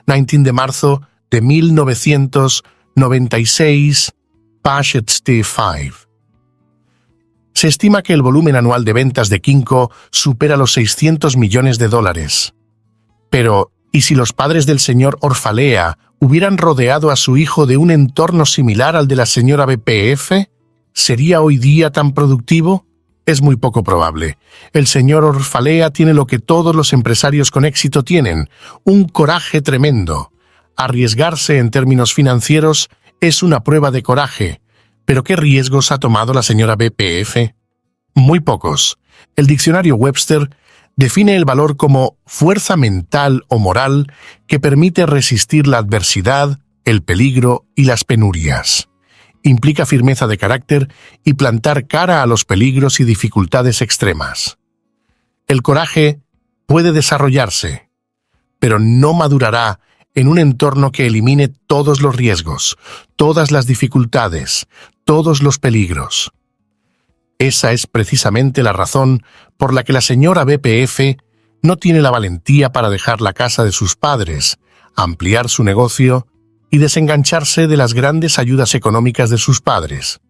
19 de marzo de 1996, page 5. Se estima que el volumen anual de ventas de Kinko supera los $600 millones. Pero, ¿y si los padres del señor Orfalea hubieran rodeado a su hijo de un entorno similar al de la señora BPF? ¿Sería hoy día tan productivo? Es muy poco probable. El señor Orfalea tiene lo que todos los empresarios con éxito tienen, un coraje tremendo. Arriesgarse en términos financieros es una prueba de coraje. ¿Pero qué riesgos ha tomado la señora BPF? Muy pocos. El diccionario Webster define el valor como fuerza mental o moral que permite resistir la adversidad, el peligro y las penurias. Implica firmeza de carácter y plantar cara a los peligros y dificultades extremas. El coraje puede desarrollarse, pero no madurará en un entorno que elimine todos los riesgos, todas las dificultades, todos los peligros. Esa es precisamente la razón por la que la señora BPF no tiene la valentía para dejar la casa de sus padres, ampliar su negocio y desengancharse de las grandes ayudas económicas de sus padres.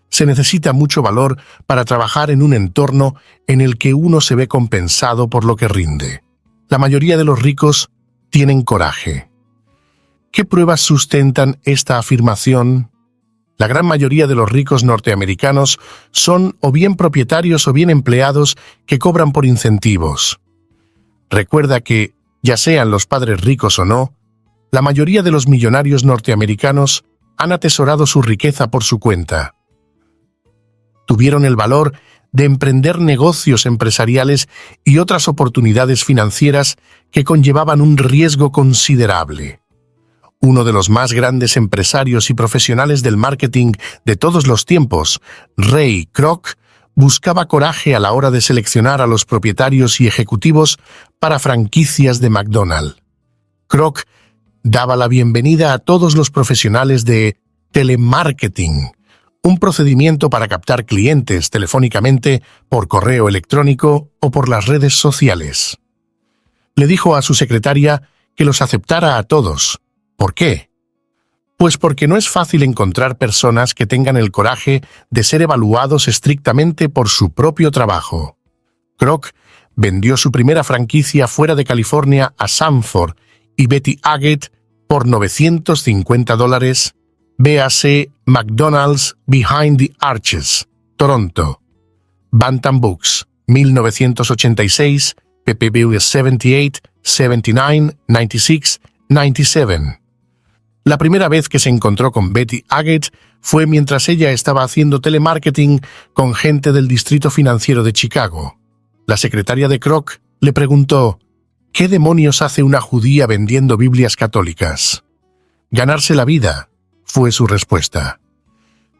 Se necesita mucho valor para trabajar en un entorno en el que uno se ve compensado por lo que rinde. La mayoría de los ricos tienen coraje. ¿Qué pruebas sustentan esta afirmación? La gran mayoría de los ricos norteamericanos son o bien propietarios o bien empleados que cobran por incentivos. Recuerda que, ya sean los padres ricos o no, la mayoría de los millonarios norteamericanos han atesorado su riqueza por su cuenta. Tuvieron el valor de emprender negocios empresariales y otras oportunidades financieras que conllevaban un riesgo considerable. Uno de los más grandes empresarios y profesionales del marketing de todos los tiempos, Ray Kroc, buscaba coraje a la hora de seleccionar a los propietarios y ejecutivos para franquicias de McDonald's. Kroc daba la bienvenida a todos los profesionales de telemarketing, un procedimiento para captar clientes telefónicamente, por correo electrónico o por las redes sociales. Le dijo a su secretaria que los aceptara a todos. ¿Por qué? Pues porque no es fácil encontrar personas que tengan el coraje de ser evaluados estrictamente por su propio trabajo. Kroc vendió su primera franquicia fuera de California a Sanford y Betty Agate por $950. Véase McDonald's Behind the Arches, Toronto. Bantam Books, 1986, ppb 78, 79, 96, 97. La primera vez que se encontró con Betty Agate fue mientras ella estaba haciendo telemarketing con gente del Distrito Financiero de Chicago. La secretaria de Kroc le preguntó: ¿qué demonios hace una judía vendiendo Biblias católicas? Ganarse la vida, fue su respuesta.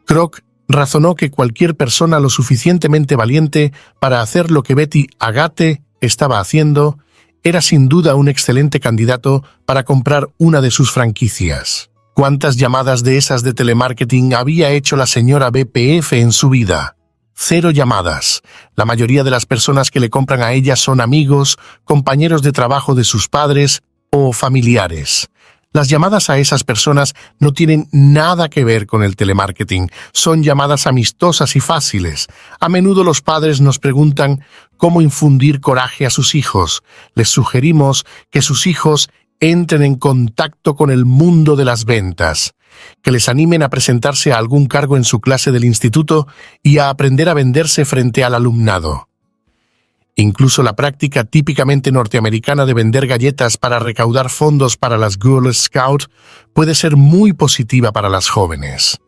Kroc razonó que cualquier persona lo suficientemente valiente para hacer lo que Betty Agate estaba haciendo era sin duda un excelente candidato para comprar una de sus franquicias. ¿Cuántas llamadas de esas de telemarketing había hecho la señora BPF en su vida? 0 llamadas. La mayoría de las personas que le compran a ella son amigos, compañeros de trabajo de sus padres o familiares. Las llamadas a esas personas no tienen nada que ver con el telemarketing. Son llamadas amistosas y fáciles. A menudo los padres nos preguntan cómo infundir coraje a sus hijos. Les sugerimos que sus hijos entren en contacto con el mundo de las ventas, que les animen a presentarse a algún cargo en su clase del instituto y a aprender a venderse frente al alumnado. Incluso la práctica típicamente norteamericana de vender galletas para recaudar fondos para las Girl Scouts puede ser muy positiva para las jóvenes.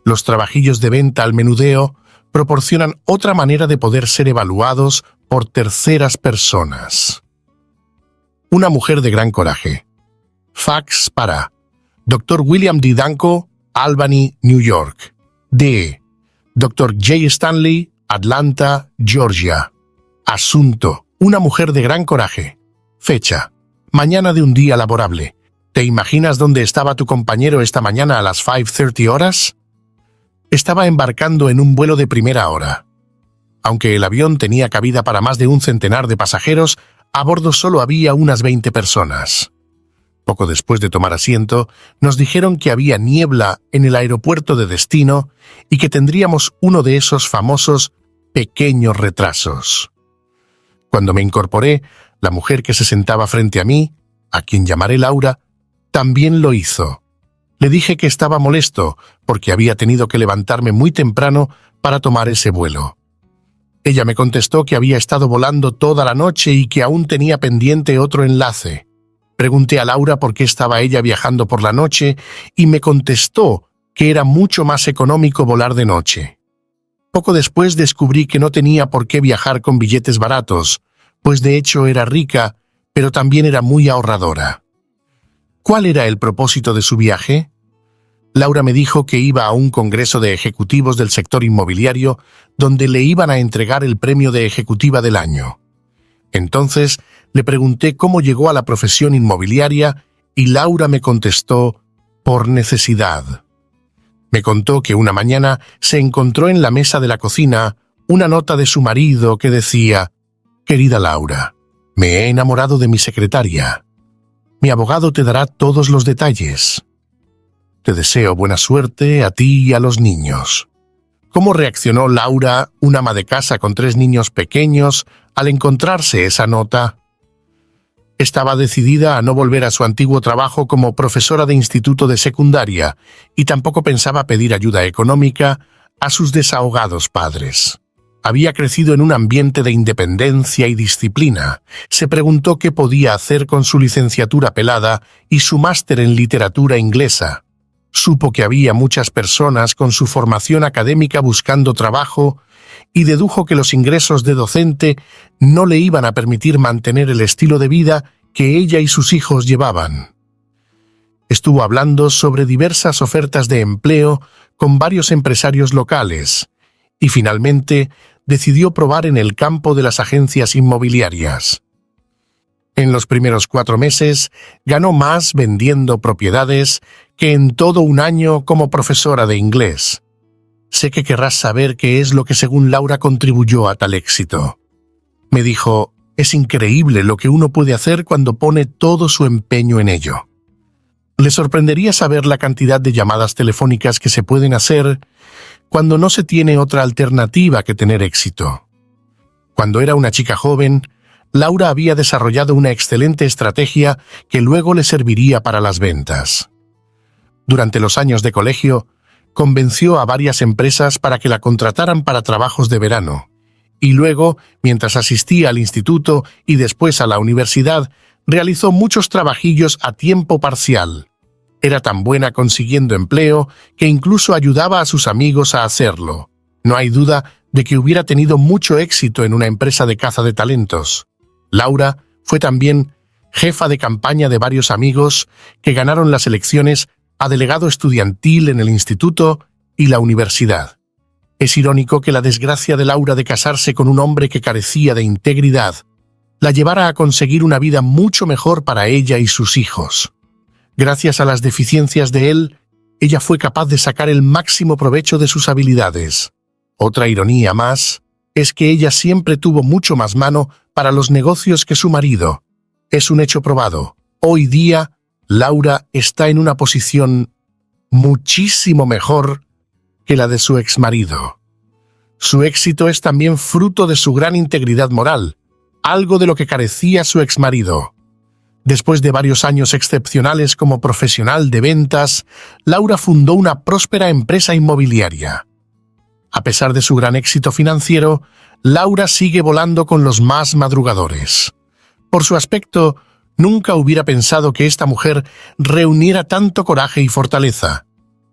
Los trabajillos de venta al menudeo proporcionan otra manera de poder ser evaluados por terceras personas. Una mujer de gran coraje. Fax para Dr. William D. Danko, Albany, New York. D. Dr. J. Stanley, Atlanta, Georgia. Asunto: una mujer de gran coraje. Fecha: mañana de un día laborable. ¿Te imaginas dónde estaba tu compañero esta mañana a las 5:30 horas? Estaba embarcando en un vuelo de primera hora. Aunque el avión tenía cabida para más de un centenar de pasajeros, a bordo solo había unas 20 personas. Poco después de tomar asiento, nos dijeron que había niebla en el aeropuerto de destino y que tendríamos uno de esos famosos pequeños retrasos. Cuando me incorporé, la mujer que se sentaba frente a mí, a quien llamaré Laura, también lo hizo. Le dije que estaba molesto porque había tenido que levantarme muy temprano para tomar ese vuelo. Ella me contestó que había estado volando toda la noche y que aún tenía pendiente otro enlace. Pregunté a Laura por qué estaba ella viajando por la noche y me contestó que era mucho más económico volar de noche. Poco después descubrí que no tenía por qué viajar con billetes baratos, pues de hecho era rica, pero también era muy ahorradora. ¿Cuál era el propósito de su viaje? Laura me dijo que iba a un congreso de ejecutivos del sector inmobiliario donde le iban a entregar el premio de ejecutiva del año. Entonces le pregunté cómo llegó a la profesión inmobiliaria y Laura me contestó: por necesidad. Me contó que una mañana se encontró en la mesa de la cocina una nota de su marido que decía: «Querida Laura, me he enamorado de mi secretaria. Mi abogado te dará todos los detalles. Te deseo buena suerte a ti y a los niños». ¿Cómo reaccionó Laura, una ama de casa con 3 niños pequeños, al encontrarse esa nota? Estaba decidida a no volver a su antiguo trabajo como profesora de instituto de secundaria y tampoco pensaba pedir ayuda económica a sus desahogados padres. Había crecido en un ambiente de independencia y disciplina. Se preguntó qué podía hacer con su licenciatura pelada y su máster en literatura inglesa. Supo que había muchas personas con su formación académica buscando trabajo y dedujo que los ingresos de docente no le iban a permitir mantener el estilo de vida que ella y sus hijos llevaban. Estuvo hablando sobre diversas ofertas de empleo con varios empresarios locales y finalmente decidió probar en el campo de las agencias inmobiliarias. En los primeros 4 meses ganó más vendiendo propiedades que en todo un año como profesora de inglés. Sé que querrás saber qué es lo que según Laura contribuyó a tal éxito. Me dijo: es increíble lo que uno puede hacer cuando pone todo su empeño en ello. Le sorprendería saber la cantidad de llamadas telefónicas que se pueden hacer cuando no se tiene otra alternativa que tener éxito. Cuando era una chica joven, Laura había desarrollado una excelente estrategia que luego le serviría para las ventas. Durante los años de colegio, convenció a varias empresas para que la contrataran para trabajos de verano, y luego, mientras asistía al instituto y después a la universidad, realizó muchos trabajillos a tiempo parcial. Era tan buena consiguiendo empleo que incluso ayudaba a sus amigos a hacerlo. No hay duda de que hubiera tenido mucho éxito en una empresa de caza de talentos. Laura fue también jefa de campaña de varios amigos que ganaron las elecciones a delegado estudiantil en el instituto y la universidad. Es irónico que la desgracia de Laura de casarse con un hombre que carecía de integridad la llevara a conseguir una vida mucho mejor para ella y sus hijos. Gracias a las deficiencias de él, ella fue capaz de sacar el máximo provecho de sus habilidades. Otra ironía más es que ella siempre tuvo mucho más mano para los negocios que su marido. Es un hecho probado. Hoy día, Laura está en una posición muchísimo mejor que la de su exmarido. Su éxito es también fruto de su gran integridad moral, algo de lo que carecía su exmarido. Después de varios años excepcionales como profesional de ventas, Laura fundó una próspera empresa inmobiliaria. A pesar de su gran éxito financiero, Laura sigue volando con los más madrugadores. Por su aspecto, nunca hubiera pensado que esta mujer reuniera tanto coraje y fortaleza.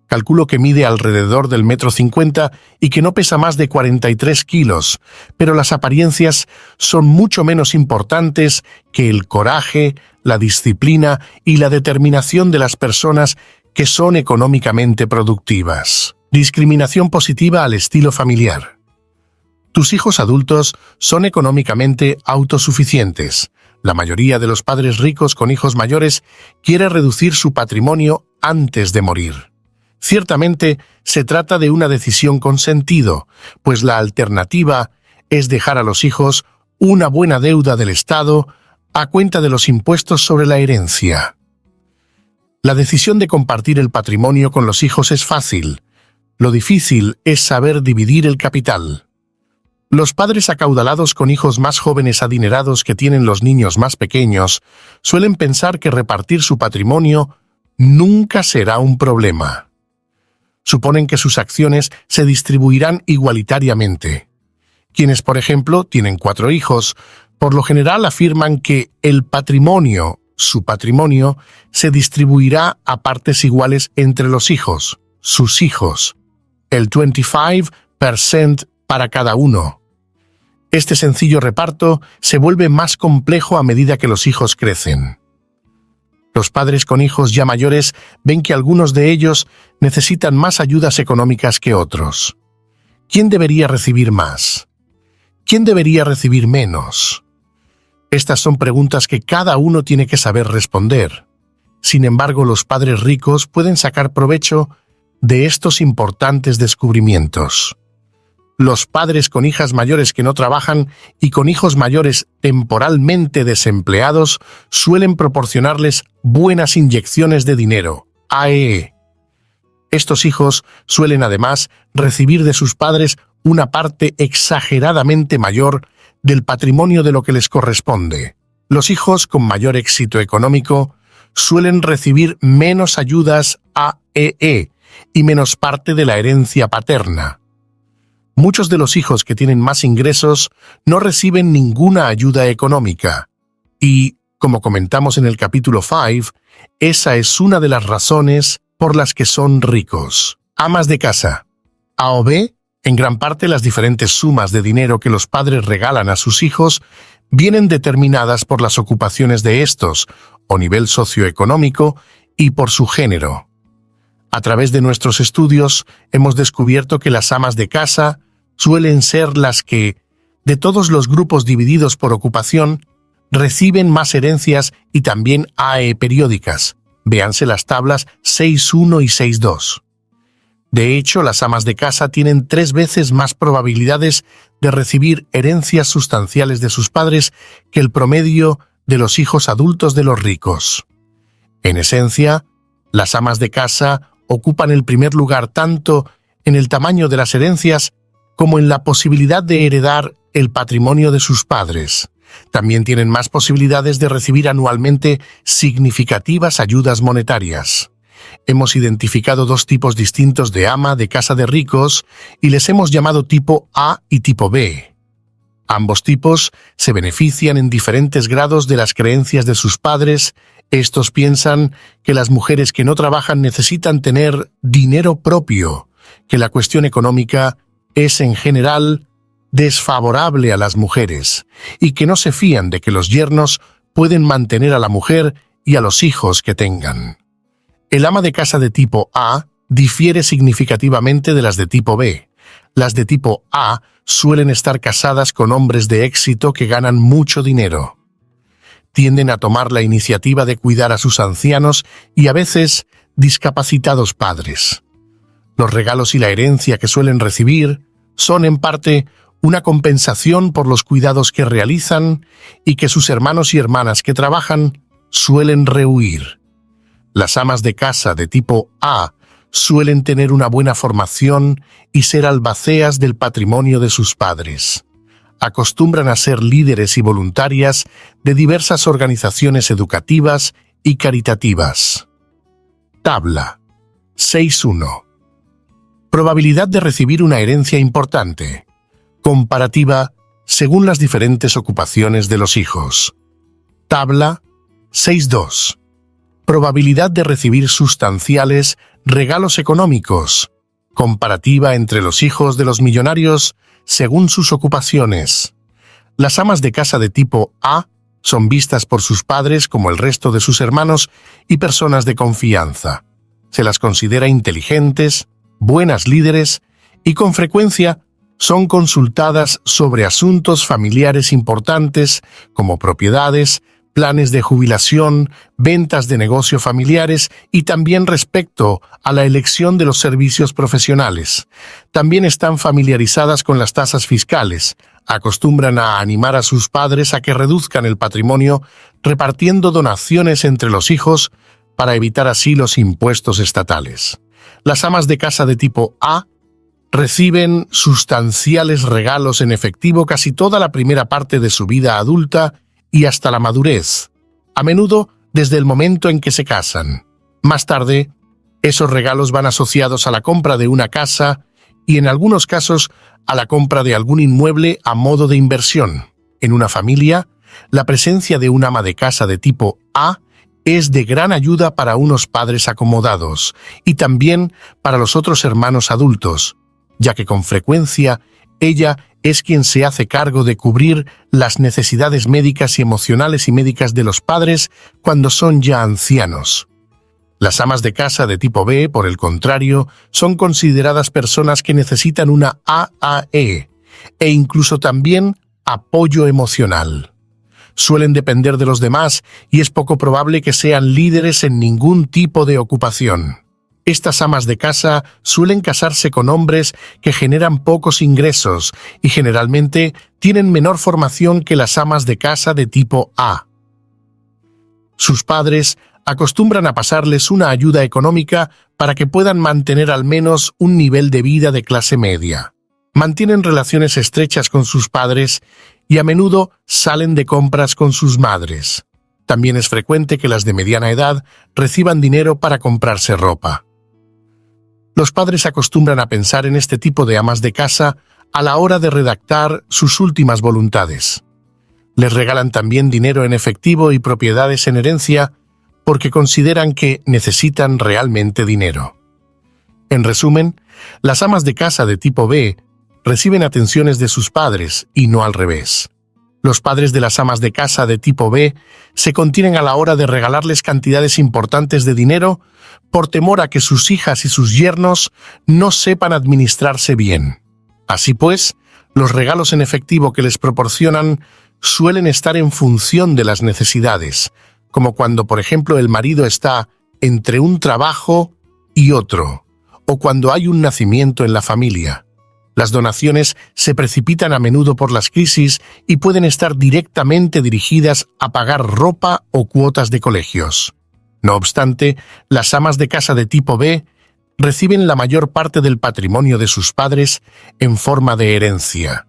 Calculo que mide alrededor del 1,50 m y que no pesa más de 43 kilos, pero las apariencias son mucho menos importantes que el coraje, la disciplina y la determinación de las personas que son económicamente productivas. Discriminación positiva al estilo familiar. Tus hijos adultos son económicamente autosuficientes. La mayoría de los padres ricos con hijos mayores quiere reducir su patrimonio antes de morir. Ciertamente, se trata de una decisión con sentido, pues la alternativa es dejar a los hijos una buena deuda del Estado a cuenta de los impuestos sobre la herencia. La decisión de compartir el patrimonio con los hijos es fácil. Lo difícil es saber dividir el capital. Los padres acaudalados con hijos más jóvenes adinerados que tienen los niños más pequeños suelen pensar que repartir su patrimonio nunca será un problema. Suponen que sus acciones se distribuirán igualitariamente. Quienes, por ejemplo, tienen 4 hijos, por lo general afirman que el patrimonio, su patrimonio, se distribuirá a partes iguales entre los hijos, sus hijos, el 25% para cada uno. Este sencillo reparto se vuelve más complejo a medida que los hijos crecen. Los padres con hijos ya mayores ven que algunos de ellos necesitan más ayudas económicas que otros. ¿Quién debería recibir más? ¿Quién debería recibir menos? Estas son preguntas que cada uno tiene que saber responder. Sin embargo, los padres ricos pueden sacar provecho de estos importantes descubrimientos. Los padres con hijas mayores que no trabajan y con hijos mayores temporalmente desempleados suelen proporcionarles buenas inyecciones de dinero, AEE. Estos hijos suelen además recibir de sus padres una parte exageradamente mayor del patrimonio de lo que les corresponde. Los hijos con mayor éxito económico suelen recibir menos ayudas AEE y menos parte de la herencia paterna. Muchos de los hijos que tienen más ingresos no reciben ninguna ayuda económica. Y, como comentamos en el capítulo 5, esa es una de las razones por las que son ricos. Amas de casa. A o B, en gran parte las diferentes sumas de dinero que los padres regalan a sus hijos vienen determinadas por las ocupaciones de estos, o nivel socioeconómico, y por su género. A través de nuestros estudios hemos descubierto que las amas de casa suelen ser las que, de todos los grupos divididos por ocupación, reciben más herencias y también AE periódicas. Véanse las tablas 6.1 y 6.2. De hecho, las amas de casa tienen 3 veces más probabilidades de recibir herencias sustanciales de sus padres que el promedio de los hijos adultos de los ricos. En esencia, las amas de casa ocupan el primer lugar tanto en el tamaño de las herencias como en la posibilidad de heredar el patrimonio de sus padres. También tienen más posibilidades de recibir anualmente significativas ayudas monetarias. Hemos identificado 2 tipos distintos de ama de casa de ricos y les hemos llamado tipo A y tipo B. Ambos tipos se benefician en diferentes grados de las creencias de sus padres. Estos piensan que las mujeres que no trabajan necesitan tener dinero propio, que la cuestión económica es en general desfavorable a las mujeres y que no se fían de que los yernos pueden mantener a la mujer y a los hijos que tengan. El ama de casa de tipo A difiere significativamente de las de tipo B. Las de tipo A suelen estar casadas con hombres de éxito que ganan mucho dinero. Tienden a tomar la iniciativa de cuidar a sus ancianos y a veces discapacitados padres. Los regalos y la herencia que suelen recibir son en parte una compensación por los cuidados que realizan y que sus hermanos y hermanas que trabajan suelen rehuir. Las amas de casa de tipo A suelen tener una buena formación y ser albaceas del patrimonio de sus padres. Acostumbran a ser líderes y voluntarias de diversas organizaciones educativas y caritativas. Tabla 6.1. Probabilidad de recibir una herencia importante. Comparativa según las diferentes ocupaciones de los hijos. Tabla 6.2. Probabilidad de recibir sustanciales regalos económicos. Comparativa entre los hijos de los millonarios según sus ocupaciones. Las amas de casa de tipo A son vistas por sus padres como el resto de sus hermanos y personas de confianza. Se las considera inteligentes, buenas líderes y con frecuencia son consultadas sobre asuntos familiares importantes como propiedades, planes de jubilación, ventas de negocio familiares y también respecto a la elección de los servicios profesionales. También están familiarizadas con las tasas fiscales. Acostumbran a animar a sus padres a que reduzcan el patrimonio repartiendo donaciones entre los hijos para evitar así los impuestos estatales. Las amas de casa de tipo A reciben sustanciales regalos en efectivo casi toda la primera parte de su vida adulta y hasta la madurez, a menudo desde el momento en que se casan. Más tarde, esos regalos van asociados a la compra de una casa y en algunos casos a la compra de algún inmueble a modo de inversión. En una familia, la presencia de un ama de casa de tipo A es de gran ayuda para unos padres acomodados y también para los otros hermanos adultos, ya que con frecuencia ella es quien se hace cargo de cubrir las necesidades médicas y emocionales y médicas de los padres cuando son ya ancianos. Las amas de casa de tipo B, por el contrario, son consideradas personas que necesitan una AAE e incluso también apoyo emocional. Suelen depender de los demás y es poco probable que sean líderes en ningún tipo de ocupación. Estas amas de casa suelen casarse con hombres que generan pocos ingresos y generalmente tienen menor formación que las amas de casa de tipo A. Sus padres acostumbran a pasarles una ayuda económica para que puedan mantener al menos un nivel de vida de clase media. Mantienen relaciones estrechas con sus padres y a menudo salen de compras con sus madres. También es frecuente que las de mediana edad reciban dinero para comprarse ropa. Los padres acostumbran a pensar en este tipo de amas de casa a la hora de redactar sus últimas voluntades. Les regalan también dinero en efectivo y propiedades en herencia porque consideran que necesitan realmente dinero. En resumen, las amas de casa de tipo B reciben atenciones de sus padres y no al revés. Los padres de las amas de casa de tipo B se contienen a la hora de regalarles cantidades importantes de dinero por temor a que sus hijas y sus yernos no sepan administrarse bien. Así pues, los regalos en efectivo que les proporcionan suelen estar en función de las necesidades, como cuando, por ejemplo, el marido está entre un trabajo y otro, o cuando hay un nacimiento en la familia. Las donaciones se precipitan a menudo por las crisis y pueden estar directamente dirigidas a pagar ropa o cuotas de colegios. No obstante, las amas de casa de tipo B reciben la mayor parte del patrimonio de sus padres en forma de herencia.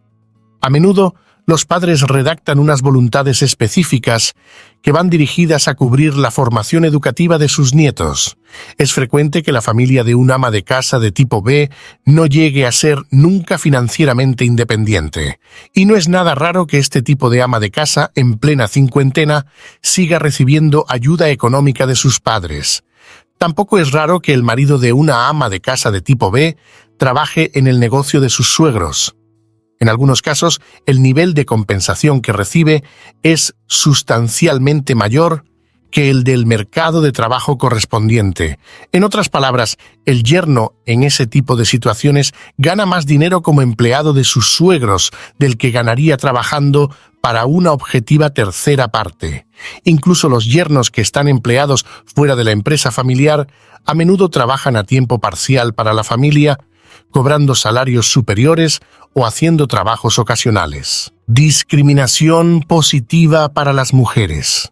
A menudo, los padres redactan unas voluntades específicas que van dirigidas a cubrir la formación educativa de sus nietos. Es frecuente que la familia de un ama de casa de tipo B no llegue a ser nunca financieramente independiente, y no es nada raro que este tipo de ama de casa, en plena cincuentena, siga recibiendo ayuda económica de sus padres. Tampoco es raro que el marido de una ama de casa de tipo B trabaje en el negocio de sus suegros. En algunos casos, el nivel de compensación que recibe es sustancialmente mayor que el del mercado de trabajo correspondiente. En otras palabras, el yerno en ese tipo de situaciones gana más dinero como empleado de sus suegros del que ganaría trabajando para una objetiva tercera parte. Incluso los yernos que están empleados fuera de la empresa familiar a menudo trabajan a tiempo parcial para la familia, cobrando salarios superiores o haciendo trabajos ocasionales. Discriminación positiva para las mujeres.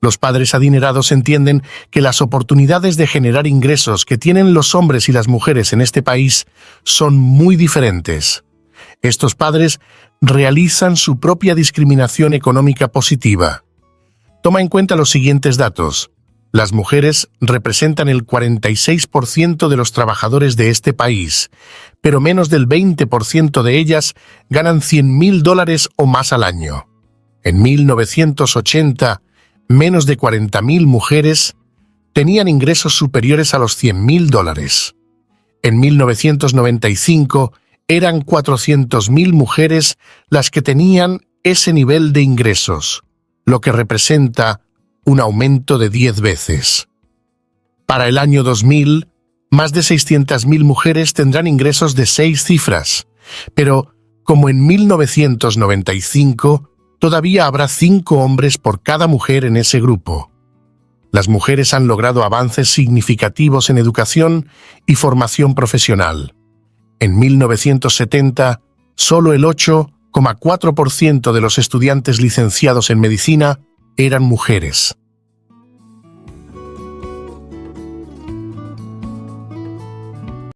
Los padres adinerados entienden que las oportunidades de generar ingresos que tienen los hombres y las mujeres en este país son muy diferentes. Estos padres realizan su propia discriminación económica positiva. Toma en cuenta los siguientes datos. Las mujeres representan el 46% de los trabajadores de este país, pero menos del 20% de ellas ganan $100,000 o más al año. En 1980, menos de 40,000 mujeres tenían ingresos superiores a los $100.000. En 1995 eran 400.000 mujeres las que tenían ese nivel de ingresos, lo que representa un aumento de 10 veces. Para el año 2000, más de 600.000 mujeres tendrán ingresos de 6 cifras, pero como en 1995, todavía habrá 5 hombres por cada mujer en ese grupo. Las mujeres han logrado avances significativos en educación y formación profesional. En 1970, solo el 8,4% de los estudiantes licenciados en medicina eran mujeres.